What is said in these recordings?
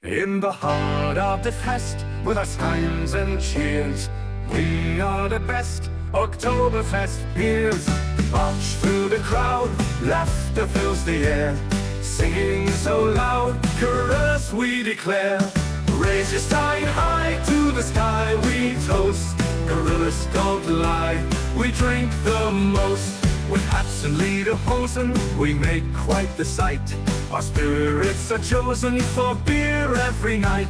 In the heart of the fest, with our signs and cheers, we are the best Oktoberfest beers. March through the crowd, laughter fills the air, singing so loud, chorus we declare. Raise your stein high to the sky, we toast. Gorillas don't lie, we drink the most. With hats and lederhosen, we make quite the sight. Our spirits are chosen for beer every night.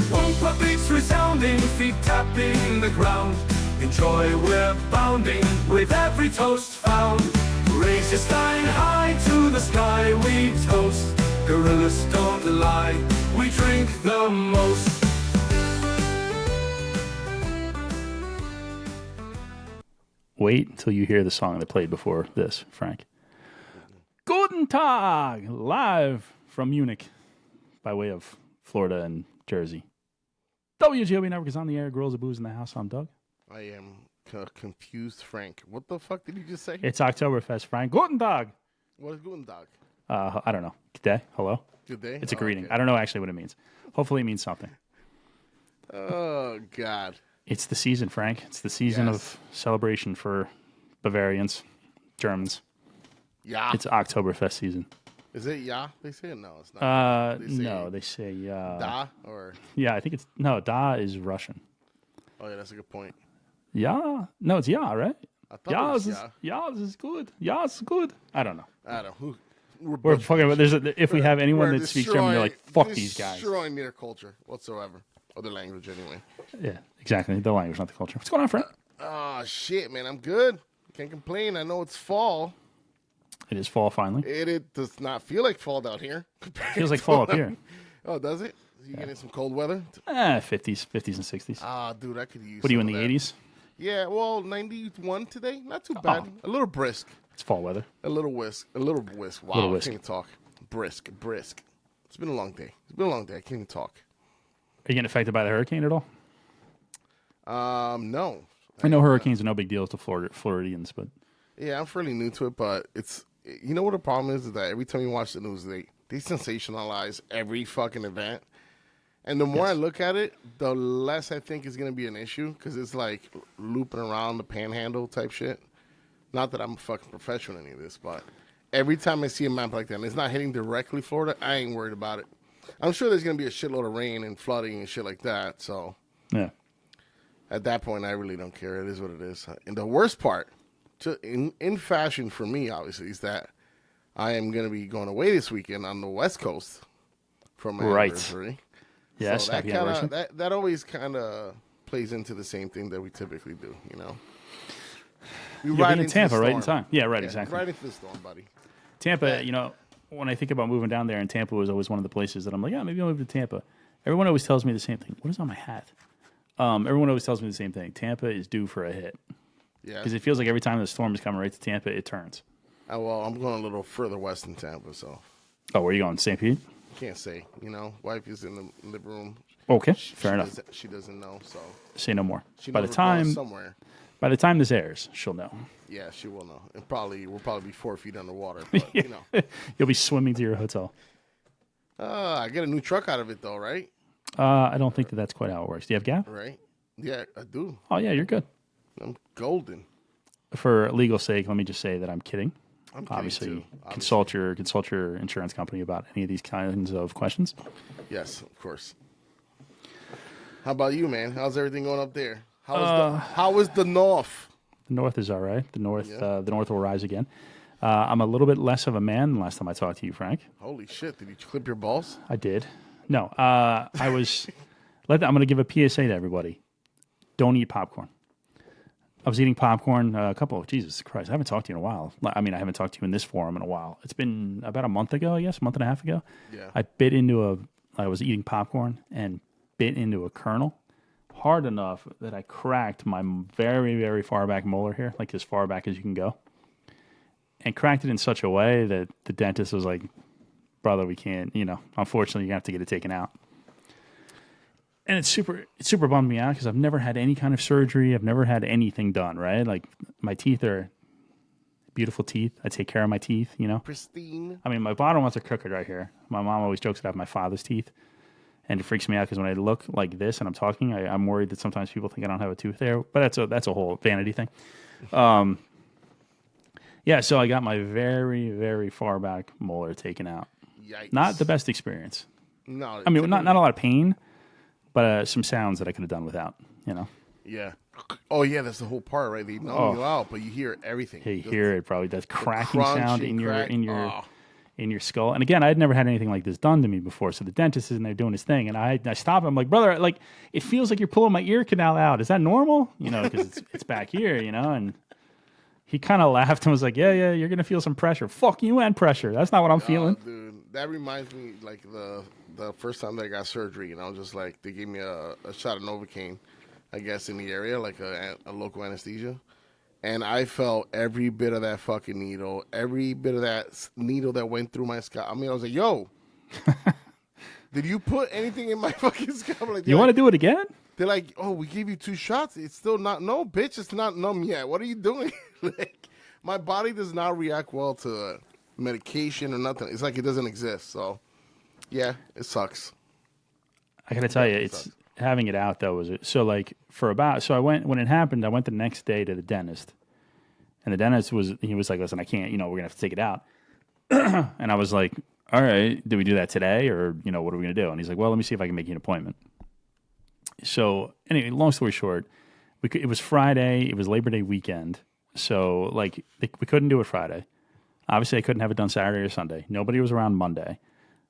Bumper beats resounding, feet tapping the ground. In joy we're bounding, with every toast found. Raise your stein high to the sky, we toast. Gorillas don't lie, we drink the most. Wait until you hear the song that played before this, Frank. Guten Tag, live from Munich, by way of Florida and Jersey. WGOB Network is on the air. Girls of Booze in the house. I'm Doug. I am confused, Frank. What the fuck did you just say? It's Oktoberfest, Frank. Guten Tag. What is Guten Tag? I don't know. Good day. Hello. Good day. It's a greeting. Okay. I don't know actually what it means. Hopefully it means something. Oh, God. It's the season, Frank. It's the season of celebration for Bavarians, Germans. Yeah. It's Oktoberfest season. Is it yeah? They say it? No, it's not. They say Da or yeah. I think it's no. Da is Russian. oh yeah, that's a good point. Yeah, no, it's yeah, right? I thought it was This is good. Yeah, it's good. I don't know. I don't know. We're fucking. If we have anyone that speaks German, they're like, fuck these guys. Destroying their culture whatsoever, or their language anyway. Yeah, exactly. The language, not the culture. What's going on, Frank? Oh shit, man, I'm good. Can't complain. I know it's fall. It is fall finally. It does not feel like fall down here. Feels like fall up here. Oh, does it? You getting some cold weather? 50s and 60s. Ah, dude, I could use. What are you in some the of that. 80s? Yeah, well, 91 today. Not too bad. A little brisk. It's fall weather. A little whisk. Wow, Little I whisk. can't even talk. Brisk. It's been a long day. I can't even talk. Are you getting affected by the hurricane at all? No. I know hurricanes are no big deal to Floridians, but Yeah, I'm fairly new to it, but it's, you know what the problem is that every time you watch the news, they sensationalize every fucking event. And the more I look at it, the less I think is going to be an issue, because it's like looping around the panhandle type shit. Not that I'm a fucking professional in any of this, but every time I see a map like that and it's not hitting directly Florida, I ain't worried about it. I'm sure there's going to be a shitload of rain and flooding and shit like that, so yeah. at that point, I really don't care. It is what it is. And the worst part, in fashion for me, obviously, is that I am going to be going away this weekend on the West Coast for my anniversary. Yes, so happy anniversary. that always kind of plays into the same thing that we typically do, you know? We You'll ride be in into Tampa the right storm. in time. Yeah, right, exactly. Right into the storm, buddy. Tampa, when I think about moving down there, and Tampa was always one of the places that I'm like, yeah, maybe I'll move to Tampa. Everyone always tells me the same thing. What is on my hat? Everyone always tells me the same thing. Tampa is due for a hit. Yeah. Because it feels like every time the storm is coming right to Tampa, it turns. Well, I'm going a little further west in Tampa, so Oh, where are you going? St. Pete? can't say, you know? Wife is in the living room. Okay, fair enough. She doesn't know, so Say no more. she By knows the we're going time somewhere. this airs, she'll know. Yeah, she will know. And we'll probably be 4 feet underwater, but, you know. You'll be swimming to your hotel. I get a new truck out of it, though, right? I don't think that's quite how it works. Do you have gas? Right? Yeah, I do. Oh, yeah, you're good. I'm golden. For legal sake, let me just say that I'm kidding. I'm kidding, Obviously, too. consult your insurance company about any of these kinds of questions. Yes, of course. How about you, man? How's everything going up there? How is the North? The North is all right. The North will rise again. I'm a little bit less of a man than last time I talked to you, Frank. Holy shit! Did you clip your balls? I did. No, I was. I'm going to give a PSA to everybody. Don't eat popcorn. I was eating popcorn Jesus Christ, I haven't talked to you in a while. I mean, I haven't talked to you in this forum in a while. It's been about a month ago, I guess, a month and a half ago. Yeah. I was eating popcorn and bit into a kernel hard enough that I cracked my very, very far back molar here, like as far back as you can go. And cracked it in such a way that the dentist was like, brother, we can't, unfortunately, you're going to have to get it taken out. And it super bummed me out because I've never had any kind of surgery. I've never had anything done, right? Like, my teeth are beautiful teeth. I take care of my teeth, Pristine. I mean, my bottom ones are crooked right here. My mom always jokes that I have my father's teeth. And it freaks me out because when I look like this and I'm talking, I'm worried that sometimes people think I don't have a tooth there. But that's a whole vanity thing. Yeah, so I got my very, very far back molar taken out. Yikes. Not the best experience. No. I mean, not a lot of pain, but some sounds that I could have done without, you know. Yeah. Oh, yeah, that's the whole part, right? They numb you out, but you hear everything. Yeah, you hear it probably. That cracking sound in your skull. And again, I'd never had anything like this done to me before. So the dentist is in there doing his thing, and I stop him. I'm like, brother, like it feels like you're pulling my ear canal out. Is that normal? You know, because it's back here, you know. And he kind of laughed and was like, yeah, you're gonna feel some pressure. Fuck you and pressure. That's not what I'm feeling. Dude, that reminds me like the first time that I got surgery, and I was just like, they gave me a shot of Novocaine, I guess, in the area, like a local anesthesia. And I felt every bit of that fucking needle, every bit of that needle that went through my scalp. I mean, I was like, yo, did you put anything in my fucking scalp? Like, you want to do it again? They're like, oh, we gave you 2 shots. It's still not, no, bitch, it's not numb yet. What are you doing? Like, my body does not react well to medication or nothing. It's like it doesn't exist. So, yeah, it sucks. I gotta tell you, it's having it out though. I went when it happened. I went the next day to the dentist, and the dentist was like, listen, I can't. You know, we're gonna have to take it out. And I was like, all right, do we do that today, or you know, what are we gonna do? And he's like, well, let me see if I can make you an appointment. So anyway, long story short, it was Friday. It was Labor Day weekend. So like we couldn't do it Friday. Obviously, I couldn't have it done Saturday or Sunday. Nobody was around Monday.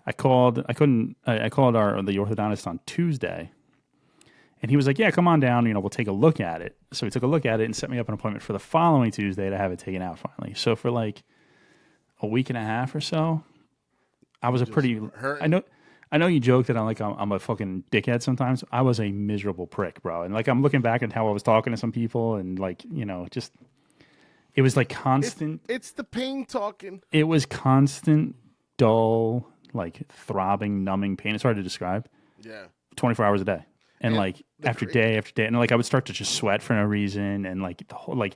I called the orthodontist on Tuesday, and he was like, yeah, come on down. You know, we'll take a look at it. So he took a look at it and set me up an appointment for the following Tuesday to have it taken out finally. So for like a week and a half or so, I was I know you joke that I'm a fucking dickhead sometimes. I was a miserable prick, bro. And like I'm looking back at how I was talking to some people, and like, you know, just it was like constant. It's the pain talking. It was constant, dull, like throbbing, numbing pain. It's hard to describe. Yeah. 24 hours a day. And like after day after day. And like I would start to just sweat for no reason. And like the whole, like,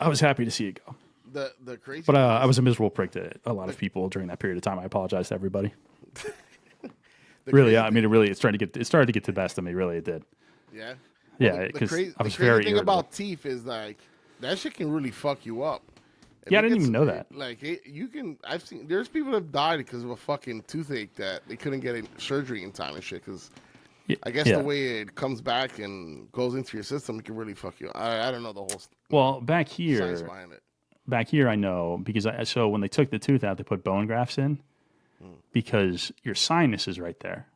I was happy to see it go. The crazy. But I was a miserable prick to a lot of people during that period of time. I apologize to everybody. Really, I mean, it started to get to the best of me. Really, it did. Yeah. Yeah, because I was very irritable. The thing about teeth is like that shit can really fuck you up. Yeah, I didn't even know that. There's people that have died because of a fucking toothache that they couldn't get surgery in time and shit. Because I guess the way it comes back and goes into your system, it can really fuck you up. I don't know the whole. Well, back here, science behind it. Back here, I know because so when they took the tooth out, they put bone grafts in because your sinus is right there.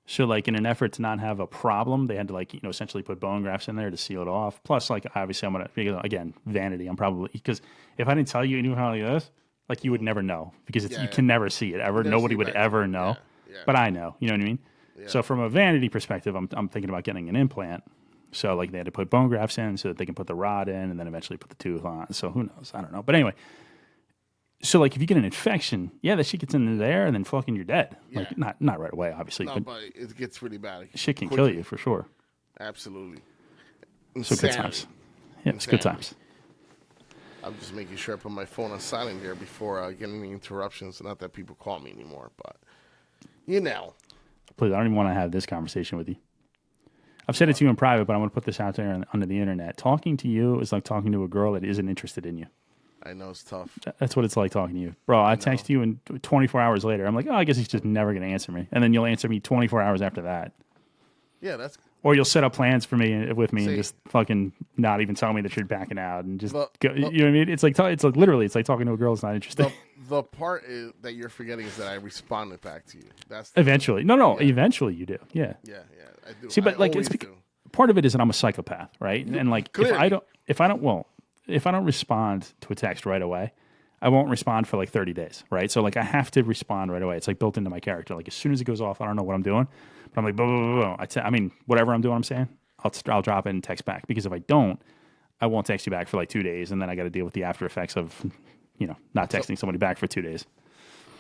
So, like, in an effort to not have a problem, they had to, like, you know, essentially put bone grafts in there to seal it off. Plus, like, obviously, I'm going to, again, vanity. I'm probably, because if I didn't tell you knew how like this, like, you would never know because you can never see it ever. Nobody would ever know. Yeah. But I know. You know what I mean? Yeah. So, from a vanity perspective, I'm thinking about getting an implant. So, like, they had to put bone grafts in so that they can put the rod in and then eventually put the tooth on. So, who knows? I don't know. But anyway. So, like, if you get an infection, that shit gets in there, and then fucking you're dead. Yeah. Like, not right away, obviously. No, but it gets really bad. Shit can kill you, for sure. Absolutely. So good times. Yeah, it's good times. I'm just making sure I put my phone on silent here before getting any interruptions. Not that people call me anymore, but, you know. Please, I don't even want to have this conversation with you. I've said it to you in private, but I'm going to put this out there under the internet. Talking to you is like talking to a girl that isn't interested in you. I know it's tough. That's what it's like talking to you. Bro, I text you and 24 hours later, I'm like, I guess he's just never going to answer me. And then you'll answer me 24 hours after that. Yeah, that's... Or you'll set up plans for me with me and just fucking not even tell me that you're backing out and just go. You know what I mean? It's like literally, it's like talking to a girl that's not interested. The part that you're forgetting is that I responded back to you. That's eventually. Eventually you do. Yeah. Yeah, I do. See, but like, part of it is that I'm a psychopath, right? And like, Clearly. if I don't respond to a text right away, I won't respond for like 30 days, right? So like I have to respond right away. It's like built into my character. Like as soon as it goes off, I don't know what I'm doing, but I'm like, blah, blah, blah, blah. I mean, whatever I'm doing, I'm saying, I'll drop it and text back because if I don't, I won't text you back for like 2 days, and then I got to deal with the after effects of, not texting somebody back for 2 days.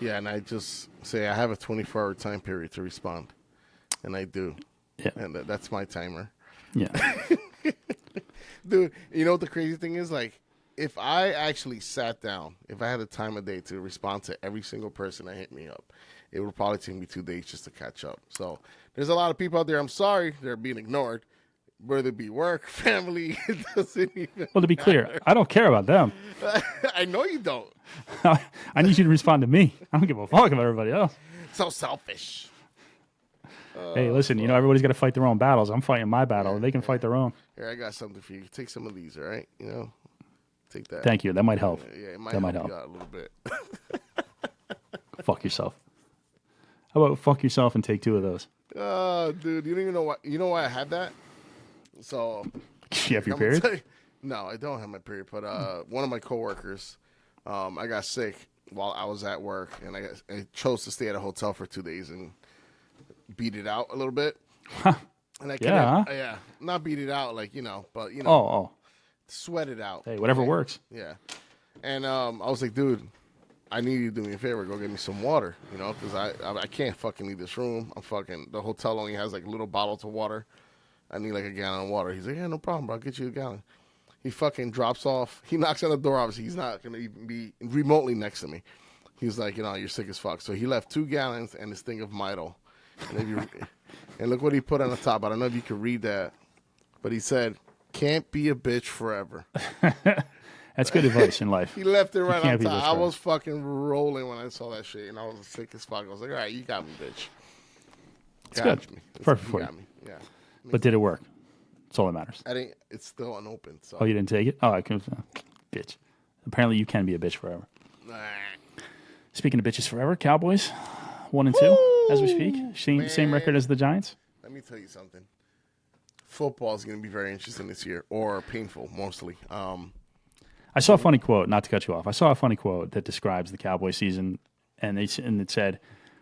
Yeah, and I just say I have a 24-hour time period to respond, and I do. Yeah, and that's my timer. Yeah. Dude, you know what the crazy thing is? Like, if I actually sat down, if I had a time of day to respond to every single person that hit me up, it would probably take me 2 days just to catch up. So there's a lot of people out there. I'm sorry they're being ignored, whether it be work, family. It doesn't even. Well, to be clear, I don't care about them. I know you don't. I need you to respond to me. I don't give a fuck about everybody else. So selfish. Hey, listen, everybody's got to fight their own battles. I'm fighting my battle. They can fight their own. Here, I got something for you. Take some of these, all right? Take that. Thank you. That might help. Yeah, it might that help might help. you out a little bit. Fuck yourself. How about fuck yourself and take 2 of those? Dude, you don't even know why. You know why I had that? So You have your period? No, I don't have my period. But one of my coworkers, I got sick while I was at work, and I chose to stay at a hotel for 2 days and beat it out a little bit. And I yeah, not beat it out but sweat it out. Hey, whatever works. Yeah, and I was like, dude, I need you to do me a favor, go get me some water, because I can't fucking leave this room. The hotel only has like little bottles of water. I need like a gallon of water. He's like, yeah, no problem, bro. I'll get you a gallon. He fucking drops off. He knocks on the door. Obviously, he's not going to even be remotely next to me. He's like, you're sick as fuck. So he left 2 gallons and this thing of Midol. And look what he put on the top. I don't know if you can read that, but he said, "Can't be a bitch forever." That's good advice in life. He left it right on top. I was fucking rolling when I saw that shit, and I was sick as fuck. I was like, all right, you got me, bitch. It's good. Me. Perfect for you. Me. Yeah. But did it work? That's all that matters. It's still unopened. So. Oh, you didn't take it? Oh, I can. Bitch. Apparently, you can be a bitch forever. Nah. Speaking of bitches forever, Cowboys 1-2 as we speak. Same record as the Giants. Let me tell you something. Football is going to be very interesting this year, or painful mostly. I saw a funny quote. Not to cut you off. I saw a funny quote that describes the Cowboy season, and it said,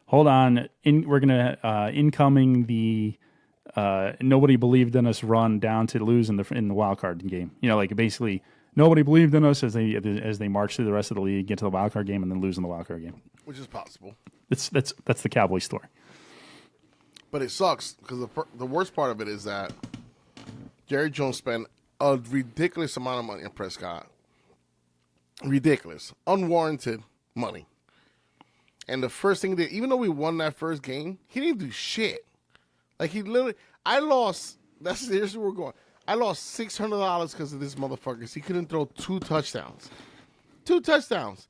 "Hold on, we're gonna incoming the." Nobody believed in us run down to lose in the wild card game. Basically nobody believed in us as they march through the rest of the league, get to the wild card game, and then lose in the wild card game. Which is possible. That's the Cowboy story. But it sucks because the worst part of it is that Jerry Jones spent a ridiculous amount of money on Prescott. Ridiculous, unwarranted money. And the first thing that, even though we won that first game, he didn't do shit. Like I lost. Here's where we're going. I lost $600 because of this motherfucker. He couldn't throw 2 touchdowns. 2 touchdowns.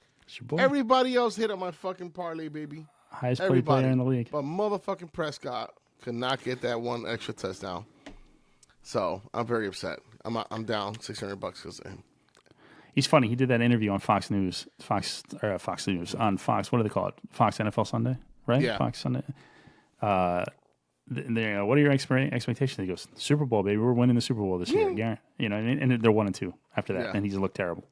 Everybody else hit on my fucking parlay, baby. Highest paid player in the league. But motherfucking Prescott could not get that 1 extra touchdown. So I'm very upset. I'm down $600 because of him. He's funny. He did that interview on Fox News. Fox on Fox. What do they call it? Fox NFL Sunday, right? Yeah. Fox Sunday. What are your expectations? He goes, Super Bowl, baby. We're winning the Super Bowl this year. Yeah. And they're 1-2 after that. Yeah. And he's looked terrible.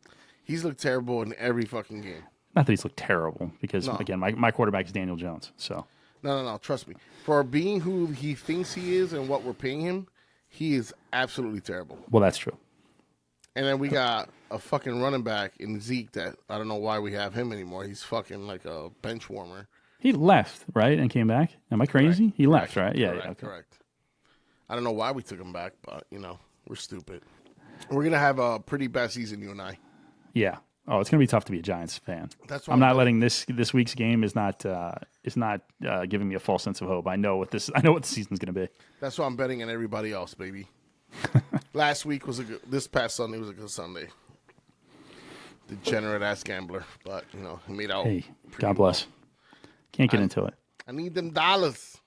He's looked terrible in every fucking game. Not that he's looked terrible, because, again, my quarterback is Daniel Jones. So No. Trust me. For being who he thinks he is and what we're paying him, he is absolutely terrible. Well, that's true. And then we got a fucking running back in Zeke that I don't know why we have him anymore. He's fucking like a bench warmer. He left, right, and came back? Am I crazy? Correct. He left, right? Yeah, correct, okay. Correct. I don't know why we took him back, but, we're stupid. We're going to have a pretty bad season, you and I. Yeah. Oh, it's going to be tough to be a Giants fan. That's why I'm not letting this week's game is not giving me a false sense of hope. I know what the season's going to be. That's why I'm betting on everybody else, baby. Last week this past Sunday was a good Sunday. Degenerate ass gambler, but he made out. Hey, God bless. Can't get into it. I need them dollars.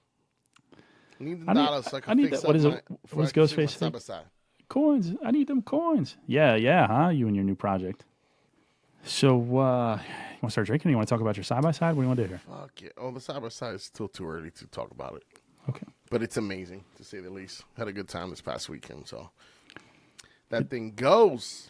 I need them dollars so I can fix that. What is it? What's Ghostface say? Coins. I need them coins. Yeah, huh? You and your new project. So, you want to start drinking? Or you want to talk about your side-by-side? What do you want to do here? Fuck yeah. Oh, the side-by-side is still too early to talk about it. Okay. But it's amazing, to say the least. Had a good time this past weekend, so that thing goes.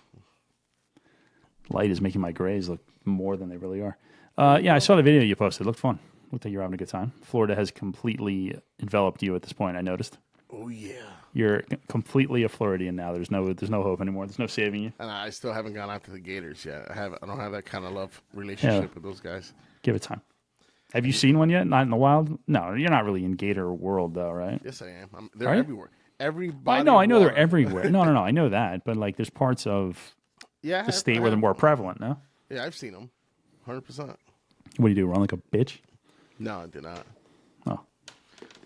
Light is making my grays look more than they really are. Yeah, I saw the video you posted. It looked fun. Looked like you're having a good time. Florida has completely enveloped you at this point, I noticed. Oh, yeah. You're completely a Floridian now. There's no hope anymore. There's no saving you. And I still haven't gone out to the Gators yet. I don't have that kind of love relationship with those guys. Give it time. Have you seen one yet? Not in the wild? No, you're not really in Gator world, though, right? Yes, I am. They're everywhere. Everybody. I know they're everywhere. No, I know that. But, there's parts of the state where they're more prevalent, no? Yeah, I've seen them. 100%. What do? Run like a bitch? No, I did not. Oh.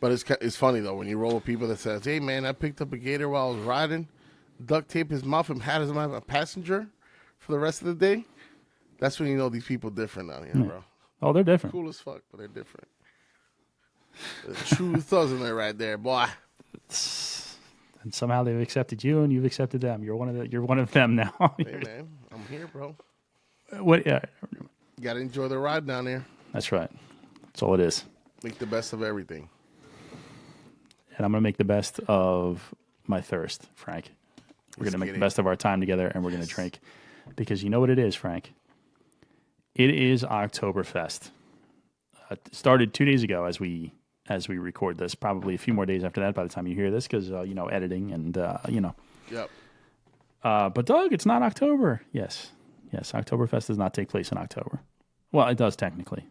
But it's funny, though, when you roll with people that says, hey, man, I picked up a gator while I was riding, duct taped his mouth and had him as a passenger for the rest of the day. That's when you know these people different down here, bro. Oh, they're different. Cool as fuck, but they're different. The true thugs in there right there, boy. And somehow they've accepted you, and you've accepted them. You're one of them now. Hey, man, I'm here, bro. What? Yeah. You got to enjoy the ride down there. That's right. That's all it is. Make the best of everything. And I'm going to make the best of my thirst, Frank. We're going to make the best of our time together, and we're going to drink. Because you know what it is, Frank? It is Oktoberfest. It started 2 days ago as we record this. Probably a few more days after that by the time you hear this because, editing and, Yep. But, Doug, it's not October. Yes, Oktoberfest does not take place in October. Well, it does technically.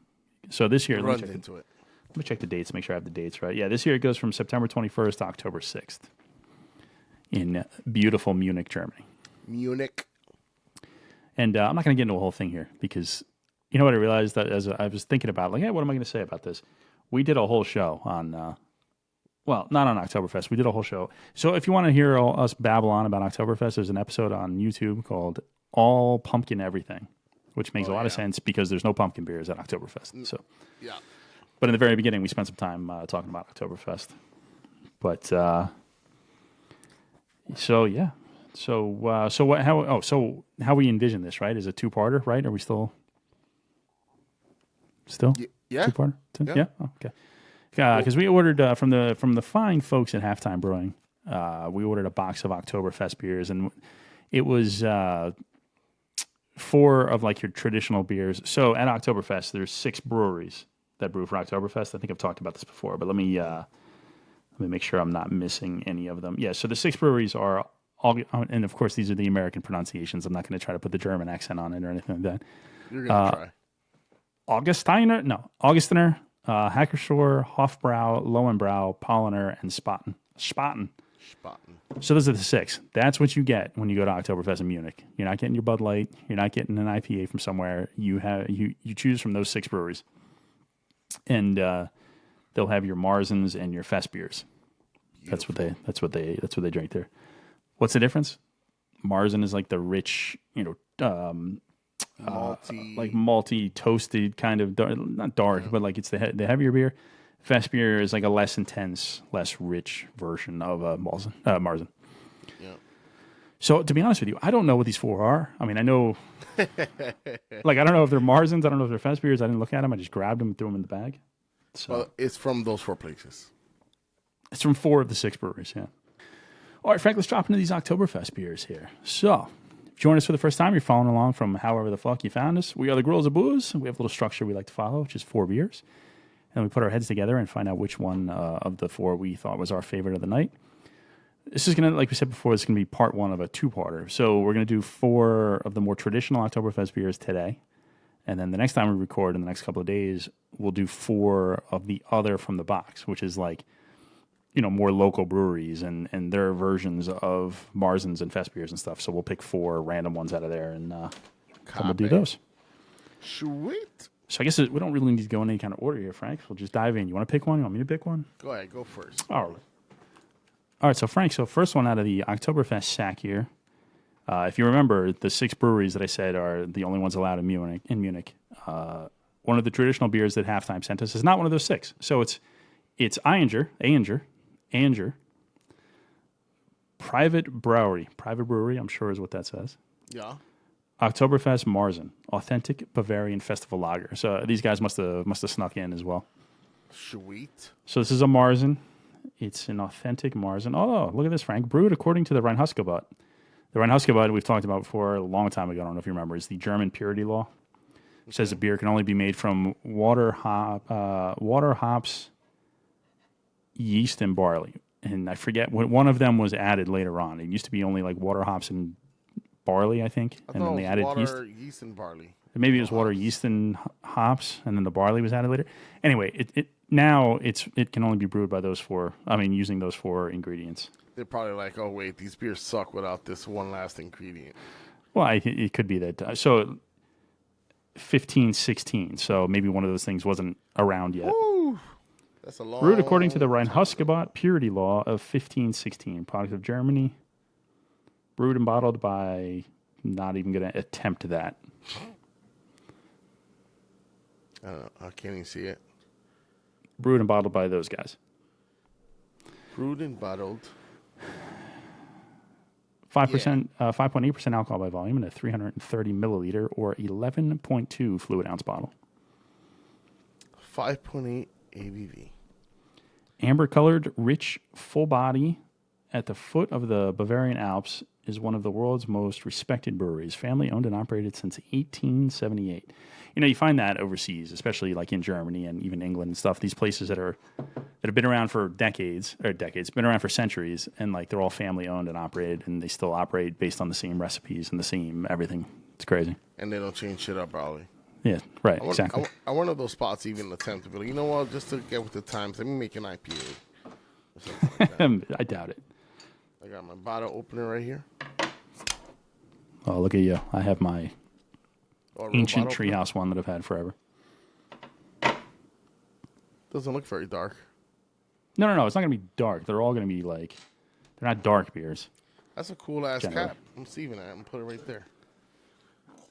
So this year, Runs into it. Let me check the dates, make sure I have the dates right. Yeah, this year it goes from September 21st to October 6th in beautiful Munich, Germany. Munich. And I'm not going to get into a whole thing here because you know what I realized that as I was thinking about, like, hey, what am I going to say about this? We did a whole show on, not on Oktoberfest. We did a whole show. So if you want to hear us babble on about Oktoberfest, there's an episode on YouTube called All Pumpkin Everything, which makes a lot of sense because there's no pumpkin beers at Oktoberfest. So, yeah. But in the very beginning, we spent some time talking about Oktoberfest. But so yeah, how we envision this, right? Is a two-parter, right? Are we still Yeah. two-parter? Yeah. Yeah. Oh, okay. Because we ordered from the fine folks at Halftime Brewing, we ordered a box of Oktoberfest beers, and it was 4 of like your traditional beers. So at Oktoberfest, there's 6 breweries that brew for Oktoberfest. I think I've talked about this before, but let me make sure I'm not missing any of them. Yeah, so the 6 breweries are all, and of course these are the American pronunciations. I'm not going to try to put the German accent on it or anything like that. You're going to try. Augustiner, Hackershore, Hofbrau, Lowenbrau, Paulaner, and Spaten. So those are the 6. That's what you get when you go to Oktoberfest in Munich. You're not getting your Bud Light. You're not getting an IPA from somewhere. You choose from those 6 breweries. And they'll have your Marzens and your Fest beers. That's what they drink there. What's the difference? Marzen is like the rich, malty toasted kind of not dark, but like it's the heavier beer. Fest beer is like a less intense, less rich version of Marzen. Yeah. So to be honest with you, I don't know what these 4 are. I mean, I know, like I don't know if they're Marzens. I don't know if they're Fest beers. I didn't look at them. I just grabbed them and threw them in the bag. So well, it's from those 4 places. It's from 4 of the 6 breweries. Yeah. All right, Frank. Let's drop into these Oktoberfest beers here. So, if you join us for the first time, you're following along from however the fuck you found us. We are the Girls of Booze. We have a little structure we like to follow, which is 4 beers. And we put our heads together and find out which one of the 4 we thought was our favorite of the night. This is going to, like we said before, it's going to be part 1 of a 2-parter. So we're going to do 4 of the more traditional Oktoberfest beers today. And then the next time we record in the next couple of days, we'll do 4 of the other from the box, which is like, more local breweries and their versions of Marzens and Fest beers and stuff. So we'll pick 4 random ones out of there and we'll do those. Sweet. So I guess we don't really need to go in any kind of order here, Frank. We'll just dive in. You want to pick one? You want me to pick one? Go ahead. Go first. All right. So Frank, first one out of the Oktoberfest sack here. If you remember, the 6 breweries that I said are the only ones allowed in Munich. One of the traditional beers that Halftime sent us is not one of those 6. So it's Ayinger, Private Brewery, I'm sure is what that says. Yeah. Oktoberfest-Marzen, authentic Bavarian festival lager. So these guys must have snuck in as well. Sweet. So this is a Marzen. It's an authentic Marzen. Oh, look at this, Frank. Brewed according to the Reinheitsgebot. The Reinheitsgebot we've talked about before a long time ago. I don't know if you remember. It's the German purity law. It says the beer can only be made from water, hops, yeast, and barley. And I forget what one of them was added later on. It used to be only like water, hops, and barley, I think. And then they added yeast and barley. Maybe it was water, yeast, and hops, and then the barley was added later. Anyway, it can only be brewed by those 4. I mean, using those 4 ingredients. They're probably like, oh wait, these beers suck without this one last ingredient. Well, it could be that. So 1516. So maybe one of those things wasn't around yet. Woo. That's a long. Brewed according to the Reinheitsgebot purity law of 1516. Product of Germany. Brewed and bottled by. Not even going to attempt that. I don't know. I can't even see it. Brewed and bottled by those guys. Brewed and bottled. 5%, 5.8% alcohol by volume in a 330 milliliter or 11.2 fluid ounce bottle. 5.8 ABV. Amber colored, rich, full body at the foot of the Bavarian Alps is one of the world's most respected breweries, family owned and operated since 1878. You know, you find that overseas, especially like in Germany and even England and stuff. These places that have been around for been around for centuries, and like they're all family owned and operated, and they still operate based on the same recipes and the same everything. It's crazy. And they don't change shit up, probably. Yeah, right, exactly. I one of those spots even attempt to be like, you know what, just to get with the times, let me make an IPA. Or something like that. I doubt it. I got my bottle opener right here. Oh, look at you. I have my ancient treehouse one that I've had forever. Doesn't look very dark. No. It's not going to be dark. They're all going to be like, they're not dark beers. That's a cool ass Generally. cap. I'm saving that. I'm gonna put it right there.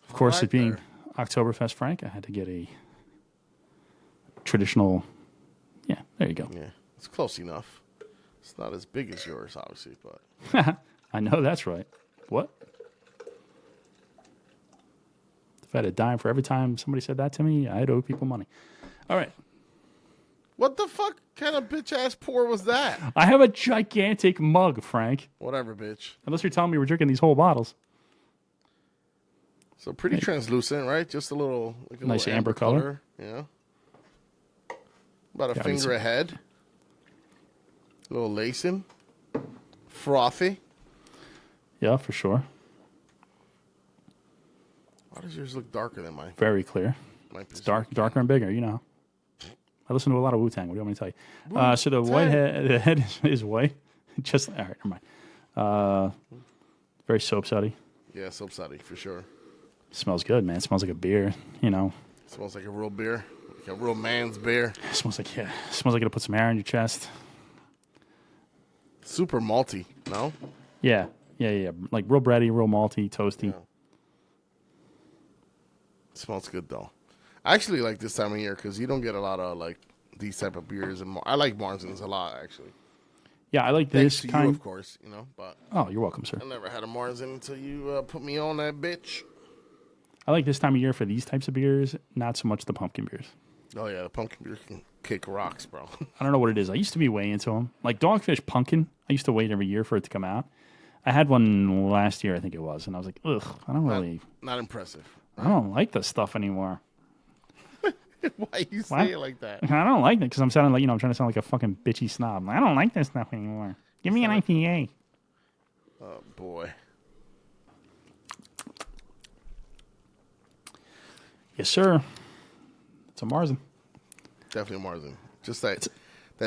Of course, Right it being there. Oktoberfest Frank, I had to get a traditional. Yeah, there you go. Yeah, it's close enough. It's not as big as yours, obviously, but I know that's right. What? If I had a dime for every time somebody said that to me, I'd owe people money. All right. what the fuck kind of bitch ass pour was that? I have a gigantic mug, Frank. Whatever, bitch. Unless you're telling me we're drinking these whole bottles. So pretty translucent, right? Just a little, like a Nice little amber color. Yeah. About a Yeah, finger ahead. A little lacing. Frothy. Yeah, for sure. Why does yours look darker than mine? Very clear. It's darker and bigger, you know. I listen to a lot of Wu-Tang. What do you want me to tell you? So the white head, the head is white. Just, all right, never mind. Very soap suddy. Yeah, soap suddy for sure. Smells good, man. It smells like a beer, you know. Smells like a real beer. Like a real man's beer. It smells like, yeah. It smells like it'll put some air on your chest. Super malty, no? Yeah. Like real bready, real malty, toasty. Yeah. It smells good, though. I actually like this time of year because you don't get a lot of, like, these type of beers. And I like Marzens a lot, actually. Yeah, I like Thanks this to kind. you, of course, you know. But Oh, you're welcome, sir. I never had a Marzen until you put me on that bitch. I like this time of year for these types of beers, not so much the pumpkin beers. Oh, yeah, the pumpkin beer can kick rocks, bro. I don't know what it is. I used to be way into them. Like Dogfish Pumpkin, I used to wait every year for it to come out. I had one last year, I think it was, and I was like, ugh, I don't really... Not impressive. I don't like this stuff anymore. Why you say What? it like that? I don't like it because I'm sounding like, I'm trying to sound like a fucking bitchy snob. I don't like this stuff anymore. Give me an IPA. Oh, boy. Yes, sir. It's a Marzen. Definitely Marzen. Just that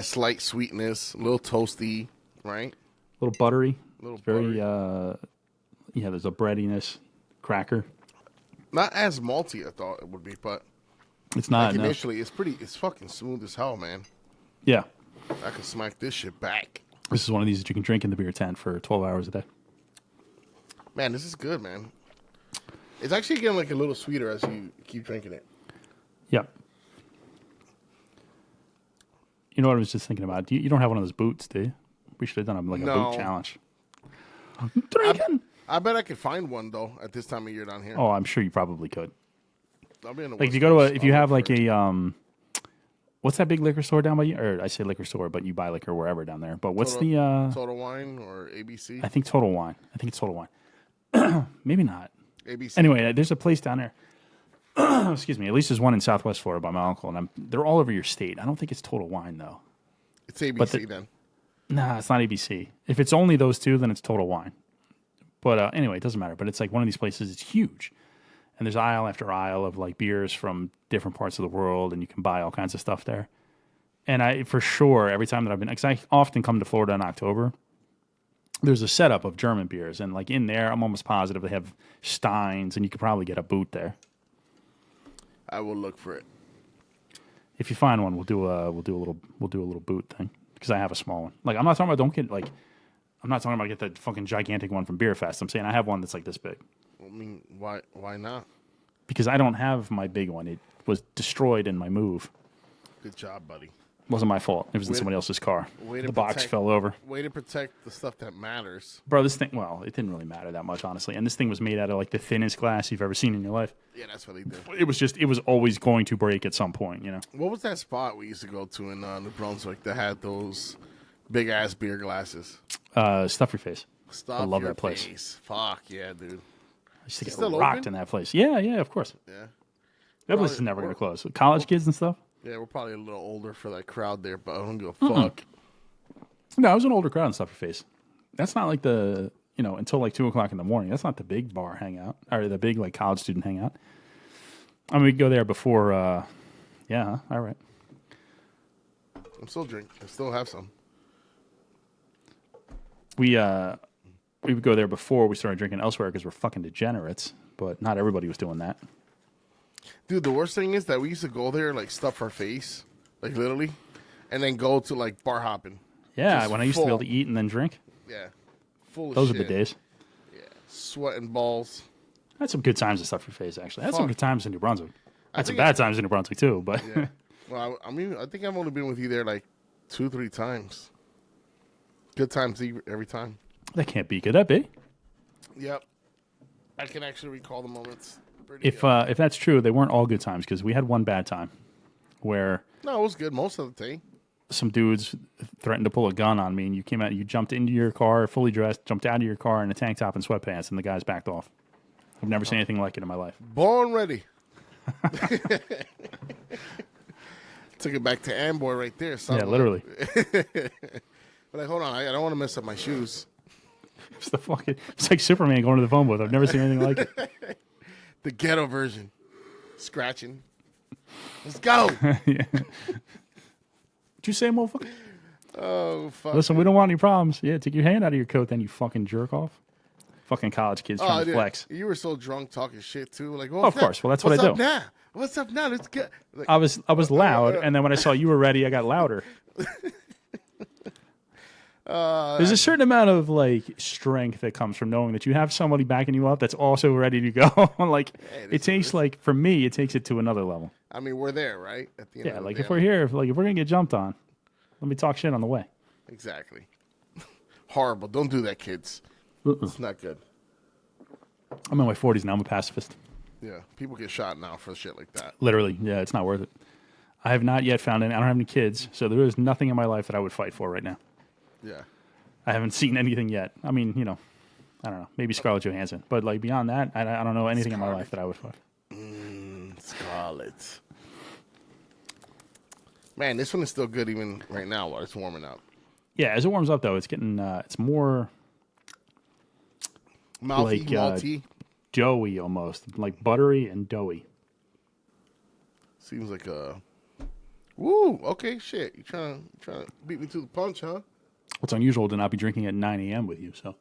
slight sweetness, a little toasty, right? A little buttery. A little It's very, buttery. there's a breadiness, cracker. Not as malty I thought it would be, but It's not. like No. initially, it's fucking smooth as hell, man. Yeah. I can smack this shit back. This is one of these that you can drink in the beer tent for 12 hours a day. Man, this is good, man. It's actually getting like a little sweeter as you keep drinking it. Yep. You know what I was just thinking about? You don't have one of those boots, do you? We should have done a boot challenge. Drinking. I bet I could find one though at this time of year down here. Oh, I'm sure you probably could. I'll be in the Like if West you go to Coast. if you I'll have look like for it. a what's that big liquor store down by you? Or I say liquor store, but you buy liquor wherever down there. But what's Total Wine or ABC? I think Total Wine. I think it's Total Wine. Maybe not. ABC. Anyway, there's a place down there. Excuse me. At least there's one in Southwest Florida by my uncle, and they're all over your state. I don't think it's Total Wine though. It's ABC then. Nah, it's not ABC. If it's only those two, then it's Total Wine. But anyway, it doesn't matter. But it's like one of these places. It's huge, and there's aisle after aisle of like beers from different parts of the world, and you can buy all kinds of stuff there. And I, for sure, every time that I've been, because I often come to Florida in October, there's a setup of German beers, and like in there, I'm almost positive they have Steins, and you could probably get a boot there. I will look for it. If you find one, we'll do a little boot thing because I have a small one. Like I'm not talking about I'm not talking about get the fucking gigantic one from Beer Fest. I'm saying I have one that's like this big. I mean, why not? Because I don't have my big one. It was destroyed in my move. Good job, buddy. It wasn't my fault. It was in somebody else's car. The box fell over. Way to protect the stuff that matters. Bro, this thing, well, it didn't really matter that much, honestly. And this thing was made out of like the thinnest glass you've ever seen in your life. Yeah, that's what they do. It was always going to break at some point, you know? What was that spot we used to go to in New Brunswick that had those big-ass beer glasses? Stuff Your Face. Stuff I love your that place. face. Fuck, yeah, dude. I used to get still rocked open? in that place. Yeah, of course. Yeah. That place is never going to close. College kids and stuff? Yeah, we're probably a little older for that crowd there, but I don't give a fuck. No, it was an older crowd in Stuff Your Face. That's not like until like 2 o'clock in the morning. That's not the big bar hangout or the big like college student hangout. I mean, we go there before. All right. I'm still drinking. I still have some. We would go there before we started drinking elsewhere because we're fucking degenerates. But not everybody was doing that. Dude, the worst thing is that we used to go there, like, stuff our face, like, literally, and then go to, like, bar hopping. Yeah, Just when I used to be able to eat and then drink. Yeah. Full of Those shit. are the days. Yeah. Sweating balls. I had some good times in Stuff Your Face, actually. I had some good times in New Brunswick. I had some think bad times in New Brunswick, too. But Yeah. Well, I mean, I think I've only been with you there, like, 2-3 times. Good times every time. that can't be. Could that be? Yep. I can actually recall the moments. If that's true, they weren't all good times because we had one bad time where No, it was good most of the time. some dudes threatened to pull a gun on me, and you came out, you jumped into your car, fully dressed, jumped out of your car in a tank top and sweatpants, and the guys backed off. I've never seen anything like it in my life. Born ready. Took it back to Amboy right there. Yeah, literally. But like, hold on, I don't want to mess up my shoes. It's like Superman going to the phone booth. I've never seen anything like it. The ghetto version. Scratching. Let's go. Yeah. What'd you say, motherfucker? Oh, fuck. Listen, we don't want any problems. Yeah, take your hand out of your coat, then you fucking jerk off. Fucking college kids trying to flex. You were so drunk talking shit too. Like, of course. Well, that's what I do. Now? What's up now? Let's get. Like, I was loud, and then when I saw you were ready, I got louder. There's a certain amount of like strength that comes from knowing that you have somebody backing you up that's also ready to go. Like it takes like for me, it takes it to another level. I mean, we're there, right? At the end Yeah, of the like day. if we're here, if we're gonna get jumped on, let me talk shit on the way. Exactly. Horrible. Don't do that, kids. It's not good. I'm in my 40s now. I'm a pacifist. Yeah, people get shot now for shit like that. Literally, yeah, it's not worth it. I have not yet found any. I don't have any kids, so there is nothing in my life that I would fight for right now. Yeah. I haven't seen anything yet. I mean, I don't know. Maybe Scarlett Johansson, but like beyond that, I don't know anything in my life that I would fight. Scarlet. Man, this one is still good even right now while it's warming up. Yeah, as it warms up though, it's getting it's more Mouthy, malty. Doughy almost, like buttery and doughy. Seems like a. Woo! Okay, shit. You trying to beat me to the punch, huh? It's unusual to not be drinking at 9 a.m. with you, so.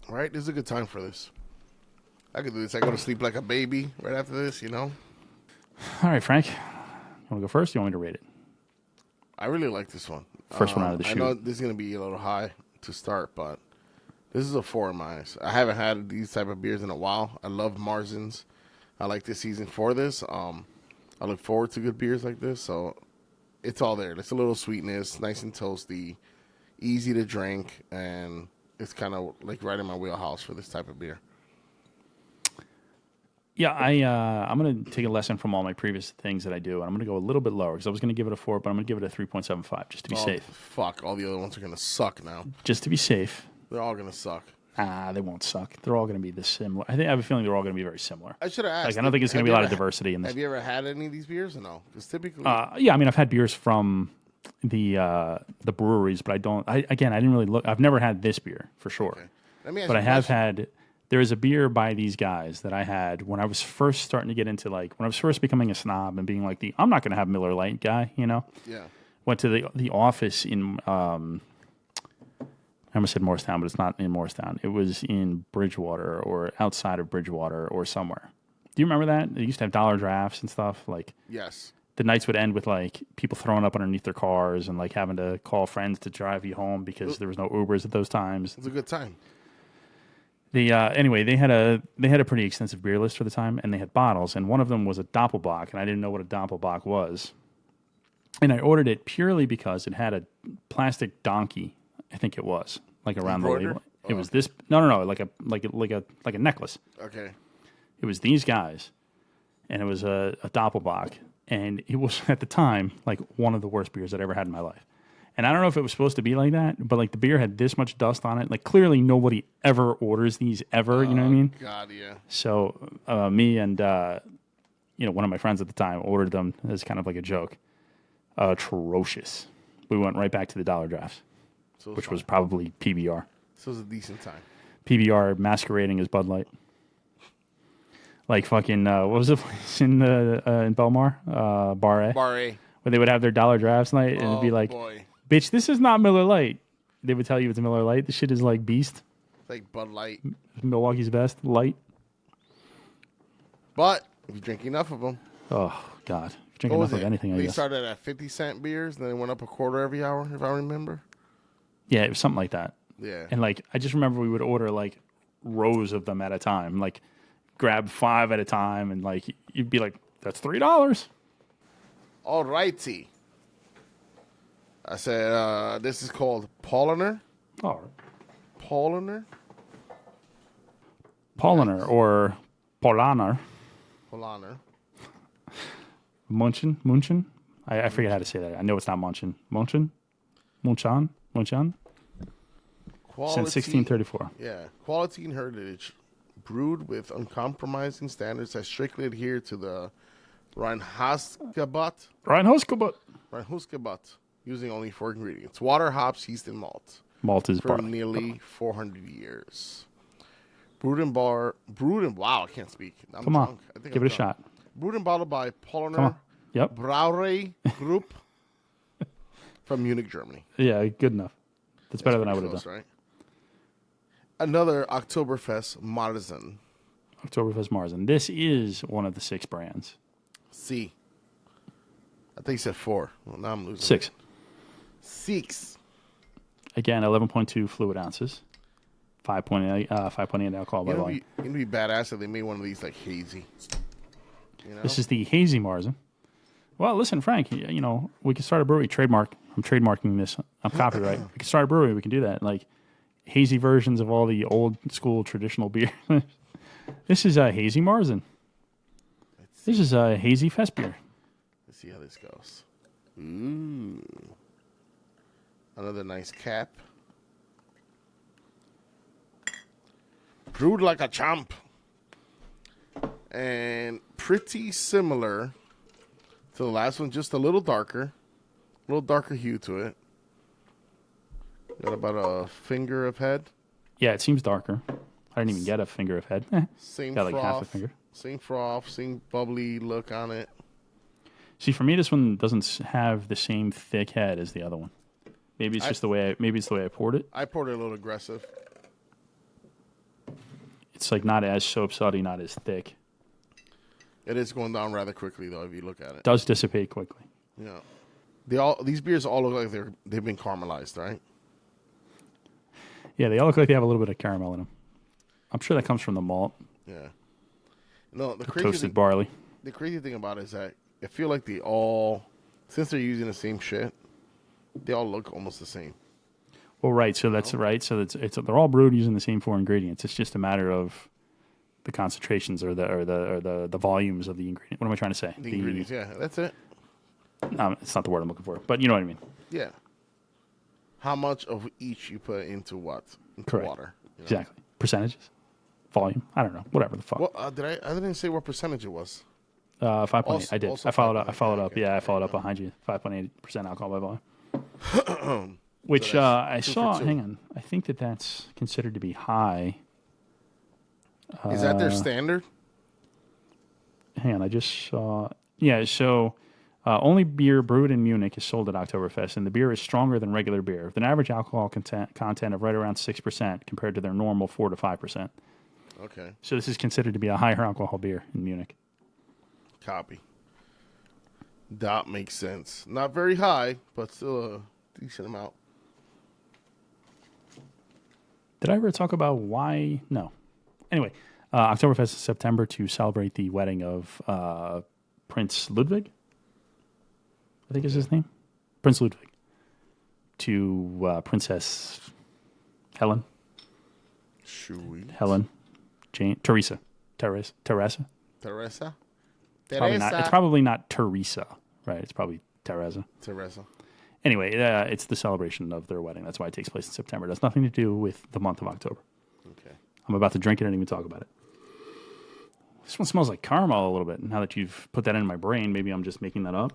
All right, this is a good time for this. I could do this. I go to sleep like a baby right after this, you know? All right, Frank. You want to go first? Or you want me to rate it? I really like this one. First one out of the I chute. know this is going to be a little high to start, but this is a 4 in my eyes. I haven't had these type of beers in a while. I love Marzens. I like this season for this. I look forward to good beers like this, so it's all there. It's a little sweetness, nice and toasty, easy to drink, and it's kind of like right in my wheelhouse for this type of beer. Yeah, I'm going to take a lesson from all my previous things that I do, and I'm going to go a little bit lower because I was going to give it a 4, but I'm going to give it a 3.75 just to be safe. Fuck, all the other ones are going to suck now. Just to be safe. They're all going to suck. They won't suck. They're all going to be this similar. I have a feeling they're all going to be very similar. I should have asked. Like, I don't think it's going to be a lot of diversity in this. Have you ever had any of these beers or no? Because typically... Yeah, I mean, I've had beers from the breweries, but I didn't really look. I've never had this beer for sure. Okay. Let me ask But you I a have question. had. There is a beer by these guys that I had when I was first starting to get into when I was first becoming a snob and being like I'm not going to have Miller Lite guy, Yeah. Went to the office in I almost said Morristown, but it's not in Morristown. It was in Bridgewater or outside of Bridgewater or somewhere. Do you remember that? They used to have dollar drafts and stuff. Like, Yes. the nights would end with like people throwing up underneath their cars and like having to call friends to drive you home because there was no Ubers at those times. It was a good time. Anyway, they had a pretty extensive beer list for the time, and they had bottles, and one of them was a Doppelbock, and I didn't know what a Doppelbock was. And I ordered it purely because it had a plastic donkey, I think it was, like around the label. It was this like a necklace. Okay. It was these guys, and it was a Doppelbock, and it was at the time like one of the worst beers I'd ever had in my life. And I don't know if it was supposed to be like that, but like the beer had this much dust on it. Like clearly nobody ever orders these ever. You know what I mean? God, yeah. So me and one of my friends at the time ordered them as kind of like a joke. Atrocious. We went right back to the dollar drafts, which was probably PBR. So it was a decent time. PBR masquerading as Bud Light. Like fucking what was the place in Belmar? Bar A. Bar A. Where they would have their dollar drafts night and it'd be like, boy. bitch, this is not Miller Lite. They would tell you it's Miller Lite. This shit is like Beast. Like Bud Light. Milwaukee's best. Light. But if you drink enough of them. Oh, God. If you drink enough of anything, I They guess. started at 50-cent beers, and then they went up a quarter every hour, if I remember. Yeah, it was something like that. Yeah. And like, I just remember we would order like rows of them at a time. Like, grab 5 at a time, and like, you'd be like, that's $3. All righty. I said, this is called Paulaner. Oh, Paulaner? Paulaner or Paulaner. Paulaner. Munchen? I forget how to say that. I know it's not Munchen. Munchen? Munchan? Since 1634. Yeah. Quality and heritage. Brewed with uncompromising standards that strictly adhere to the Reinheitsgebot. Using only 4 ingredients. Water, hops, yeast, and malt. Malt is for barley. Nearly 400 years. Wow, I can't speak. I'm Come drunk. on. I think Give I'm it a shot. Brewed and bottled by Paulaner Come on. Yep. Brauerei Group from Munich, Germany. Yeah, good enough. That's better than I would have done. Right? Another Oktoberfest-Marzen. Oktoberfest-Marzen. This is one of the 6 brands. C. I think you said 4. Well, now I'm losing. 6. 6. Again, 11.2 fluid ounces. 5.8 alcohol by volume. It'd be badass if they made one of these like hazy. You know? This is the hazy Marzen. Well, listen, Frank, we could start a brewery. Trademark. I'm trademarking this. I'm copyright. We could start a brewery. We can do that. Like hazy versions of all the old school traditional beer. This is a hazy Marzen. This is a hazy fest beer. Let's see how this goes. Ooh. Another nice cap. Brewed like a champ. And pretty similar to the last one, just a little darker. A little darker hue to it. Got about a finger of head. Yeah, it seems darker. I didn't even get a finger of head. Same got like froth, half a finger. Same froth, same bubbly look on it. See, for me, this one doesn't have the same thick head as the other one. Maybe it's just the way. Maybe it's the way I poured it. I poured it a little aggressive. It's like not as soap suddy, not as thick. It is going down rather quickly, though, if you look at it. Does dissipate quickly. Yeah. These beers all look like they've been caramelized, right? Yeah, they all look like they have a little bit of caramel in them. I'm sure that comes from the malt. Yeah. No, the Toasted barley. The crazy thing about it is that I feel like they all, since they're using the same shit, they all look almost the same. Well, right. So that's right. So they're all brewed using the same 4 ingredients. It's just a matter of the concentrations or the volumes of the ingredient. What am I trying to say? The ingredients, yeah, that's it. No, it's not the word I'm looking for, but you know what I mean. Yeah. How much of each you put into what? Into Correct. water. Exactly. Percentages, volume. I don't know. Whatever the fuck. Well, I didn't say what percentage it was. 5.8. I did. also I followed up. 5.8. Okay. Yeah, I followed up behind you. 5.8% alcohol by volume. Which So I that's 2 saw. for 2. Hang on. I think that's considered to be high. Is that their standard? Hang on. I just saw. Yeah. So. Only beer brewed in Munich is sold at Oktoberfest, and the beer is stronger than regular beer, with an average alcohol content of right around 6% compared to their normal 4 to 5%. Okay. So this is considered to be a higher alcohol beer in Munich. Copy. That makes sense. Not very high, but still a decent amount. Did I ever talk about why? No. Anyway, Oktoberfest is September to celebrate the wedding of Prince Ludwig. I think is his name. Prince Ludwig. To Princess Helen. Sweet. Helen. Jane. Teresa. Teresa. Teresa? Probably not, it's probably not Teresa, right? It's probably Teresa. Teresa. Anyway, it's the celebration of their wedding. That's why it takes place in September. It has nothing to do with the month of October. Okay. I'm about to drink it and even talk about it. This one smells like caramel a little bit. Now that you've put that in my brain, maybe I'm just making that up.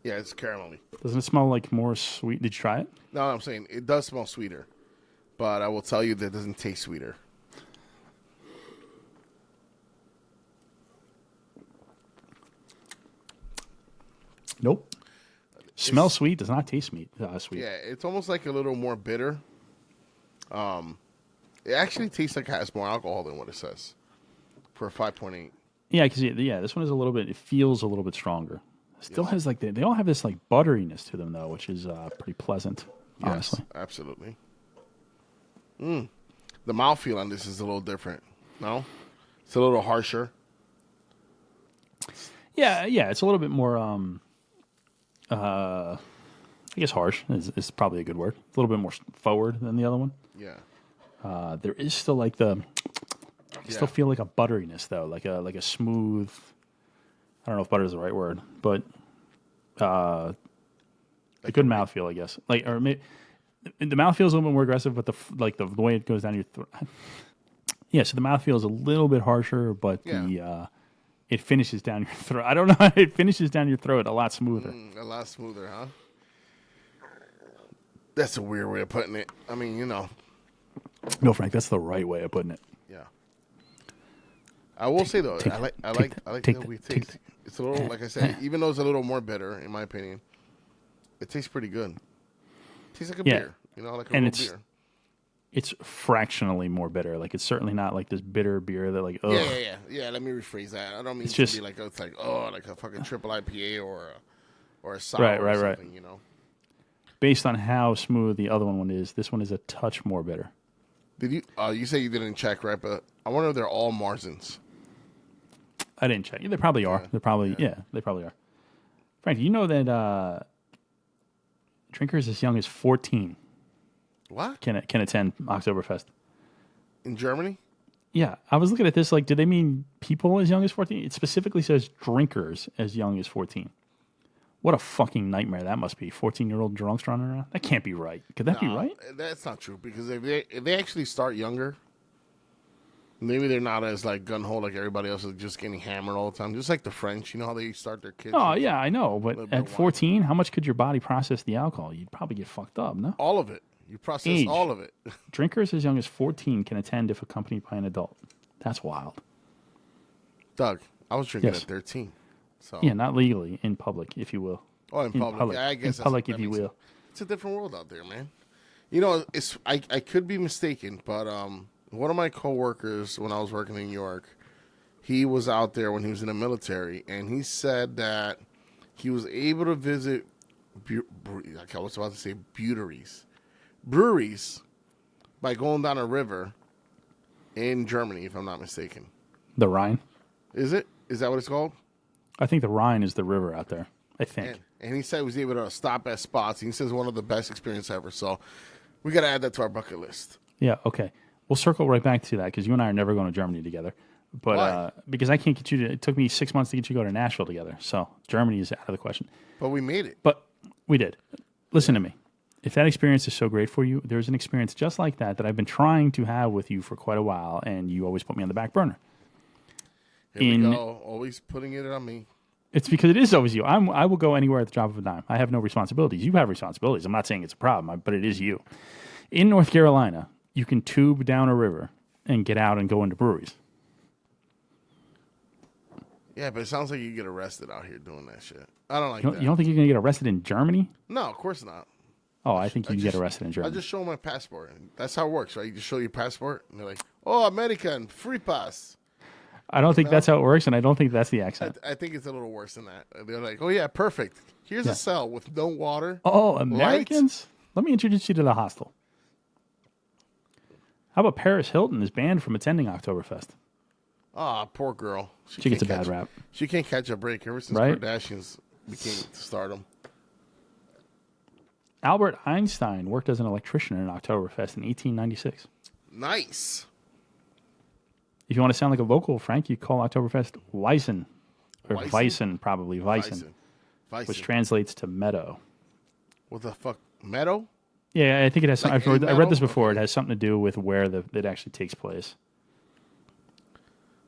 Yeah, it's caramelly. Doesn't it smell like more sweet? Did you try it? No, I'm saying it does smell sweeter, but I will tell you that it doesn't taste sweeter. Nope. Smells sweet, does not taste sweet. Yeah, it's almost like a little more bitter. It actually tastes like it has more alcohol than what it says for a 5.8. Yeah, because this one is a little bit. It feels a little bit stronger. Still has like they all have this like butteriness to them though, which is pretty pleasant. Honestly, yes, absolutely. The mouthfeel on this is a little different. No, it's a little harsher. Yeah, it's a little bit more. I guess harsh is probably a good word. A little bit more forward than the other one. Yeah. There is still like still feel like a butteriness though, like a smooth. I don't know if butter is the right word, but a good mouthfeel, I guess. Like, or maybe the mouthfeel is a little bit more aggressive, but the way it goes down your throat. Yeah, so the mouthfeel is a little bit harsher, but it finishes down your throat. I don't know. It finishes down your throat a lot smoother. A lot smoother, huh? That's a weird way of putting it. I mean, you know. No, Frank, that's the right way of putting it. Yeah. I will say though, I like the way it tastes. It's a little, like I said, even though it's a little more bitter, in my opinion, it tastes pretty good. It tastes like a beer, you know, like a real beer. It's fractionally more bitter. Like, it's certainly not like this bitter beer that like, Yeah, let me rephrase that. I don't mean to be like, it's like, like a fucking triple IPA or a sour or something, you know. Based on how smooth the other one is, this one is a touch more bitter. Did you? You say you didn't check, right? But I wonder if they're all Marzens. I didn't check. They probably are. They're probably they probably are. Frank, you know that drinkers as young as 14 can attend Oktoberfest in Germany? Yeah, I was looking at this. Like, do they mean people as young as 14? It specifically says drinkers as young as 14. What a fucking nightmare that must be. 14-year-old drunks running around. That can't be right. Could that be right? That's not true, because if they actually start younger, maybe they're not as like gun ho like everybody else is, just getting hammered all the time. Just like the French, you know how they start their kids. Oh yeah, I know. But at 14, how much could your body process the alcohol? You'd probably get fucked up. No, all of it. You process all of it. Drinkers as young as 14 can attend if accompanied by an adult. That's wild. Doug, I was drinking at 13. So. Yeah, not legally, in public, if you will. Oh, in public. Yeah, I guess in public, if you will. It's a different world out there, man. You know, I could be mistaken, but one of my coworkers, when I was working in New York, he was out there when he was in the military, and he said that he was able to visit, I was about to say breweries by going down a river in Germany, if I'm not mistaken. The Rhine? Is it? Is that what it's called? I think the Rhine is the river out there. I think. And he said he was able to stop at spots. He says one of the best experiences ever. So we got to add that to our bucket list. Yeah, okay. We'll circle right back to that, because you and I are never going to Germany together. But because I can't get you to, it took me 6 months to get you to go to Nashville together. So Germany is out of the question. But we made it. But we did. Listen to me. If that experience is so great for you, there's an experience just like that I've been trying to have with you for quite a while, and you always put me on the back burner. Here we go. Always putting it on me. It's because it is always you. I will go anywhere at the drop of a dime. I have no responsibilities. You have responsibilities. I'm not saying it's a problem, but it is you. In North Carolina, you can tube down a river and get out and go into breweries. Yeah, but it sounds like you get arrested out here doing that shit. I don't like that. You don't think you're going to get arrested in Germany? No, of course not. Oh, I think you'd get arrested in I Germany. just show them my passport. That's how it works, right? You just show your passport, and they're like, "Oh, American, free pass." I don't think that's how it works, and I don't think that's the accent. I think it's a little worse than that. They're like, "Oh yeah, perfect. Here's a cell with no water." Oh, Americans? Let me introduce you to the hostel. How about Paris Hilton is banned from attending Oktoberfest? Ah, poor girl. She gets a bad rap. She can't catch a break ever since Right? Kardashians became stardom. Albert Einstein worked as an electrician in Oktoberfest in 1896. Nice. If you want to sound like a local, Frank, you call Oktoberfest Weissen. Or Weissen? Weissen, probably. Weissen. Which translates to meadow. What the fuck? Meadow? Yeah, I think it has some, Like I read this meadow? before. It has something to do with where it actually takes place.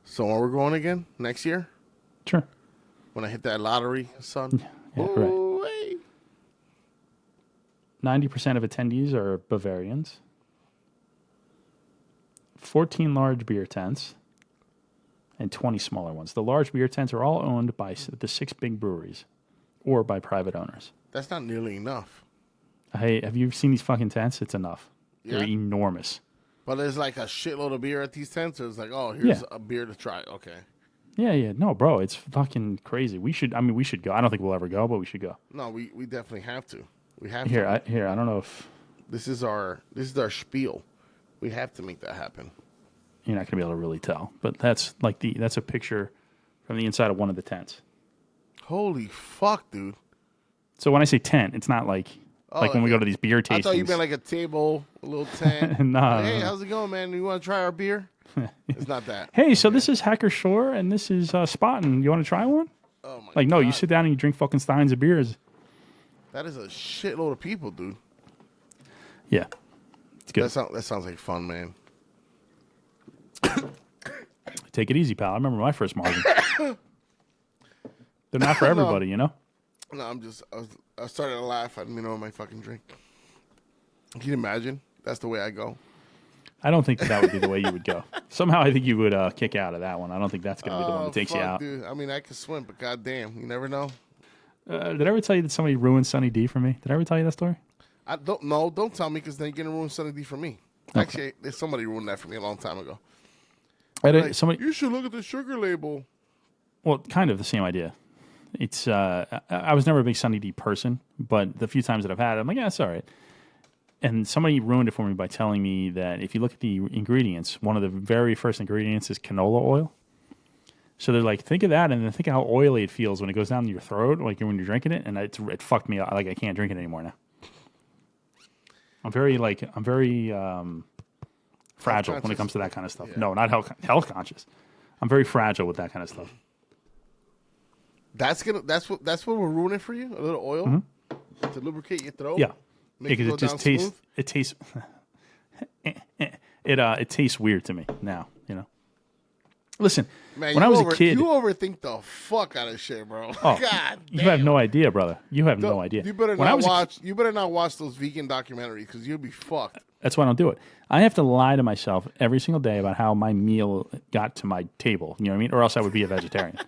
So where we're going again? Next year? Sure. When I hit that lottery, son? Yeah, right. Ooh-wee. 90% of attendees are Bavarians. 14 large beer tents and 20 smaller ones. The large beer tents are all owned by the 6 big breweries or by private owners. That's not nearly enough. Hey, have you seen these fucking tents? It's enough. Yeah. They're enormous. But there's like a shitload of beer at these tents. So it's like, oh, here's a beer to try. Okay. Yeah. No, bro, it's fucking crazy. We should go. I don't think we'll ever go, but we should go. No, we definitely have to. We have Here, to. I don't know if This is our spiel. We have to make that happen. you're not going to be able to really tell, but that's a picture from the inside of one of the tents. Holy fuck, dude. So when I say tent, it's not like when we go to these beer tastings. I thought you meant like a table, a little tent. No. Hey, how's it going, man? You want to try our beer? It's not that. Hey, so this is Hacker Shore and this is Spaten. You want to try one? Oh my Like, no, God. you sit down and you drink fucking steins of beers. That is a shitload of people, dude. Yeah, it's good. That sounds like fun, man. Take it easy, pal. I remember my first Marzen. They're not for everybody, you know? No, I started to laugh at my fucking drink. Can you imagine? That's the way I go. I don't think that would be the way you would go. Somehow I think you would kick out of that one. I don't think that's going to be the one that takes you out. Dude. I mean, I can swim, but goddamn, you never know. Did I ever tell you that somebody ruined Sunny D for me? Did I ever tell you that story? I don't know. Don't tell me, because then you're gonna ruin Sunny D for me. Okay. Actually, there's somebody ruined that for me a long time ago. You should look at the sugar label. Well, kind of the same idea. It's I was never a big Sunny D person, but the few times that I've had it, I'm like, yeah, it's all right. And somebody ruined it for me by telling me that if you look at the ingredients, one of the very first ingredients is canola oil. So they're like, think of that, and then think of how oily it feels when it goes down your throat, like when you're drinking it, and it fucked me up. Like I can't drink it anymore now. I'm very fragile when it comes to that kind of stuff. Yeah. No, not health conscious. I'm very fragile with that kind of stuff. That's what will ruin it for you. A little oil to lubricate your throat. Yeah, Make because it it just tastes. It tastes. It tastes weird to me now. You know. Listen, Man, when I was a kid, you overthink the fuck out of shit, bro. oh, God, you have no idea, brother. You have no idea. You better When I not was watch. You better not watch those vegan documentaries, because you'll be fucked. That's why I don't do it. I have to lie to myself every single day about how my meal got to my table. You know what I mean? Or else I would be a vegetarian.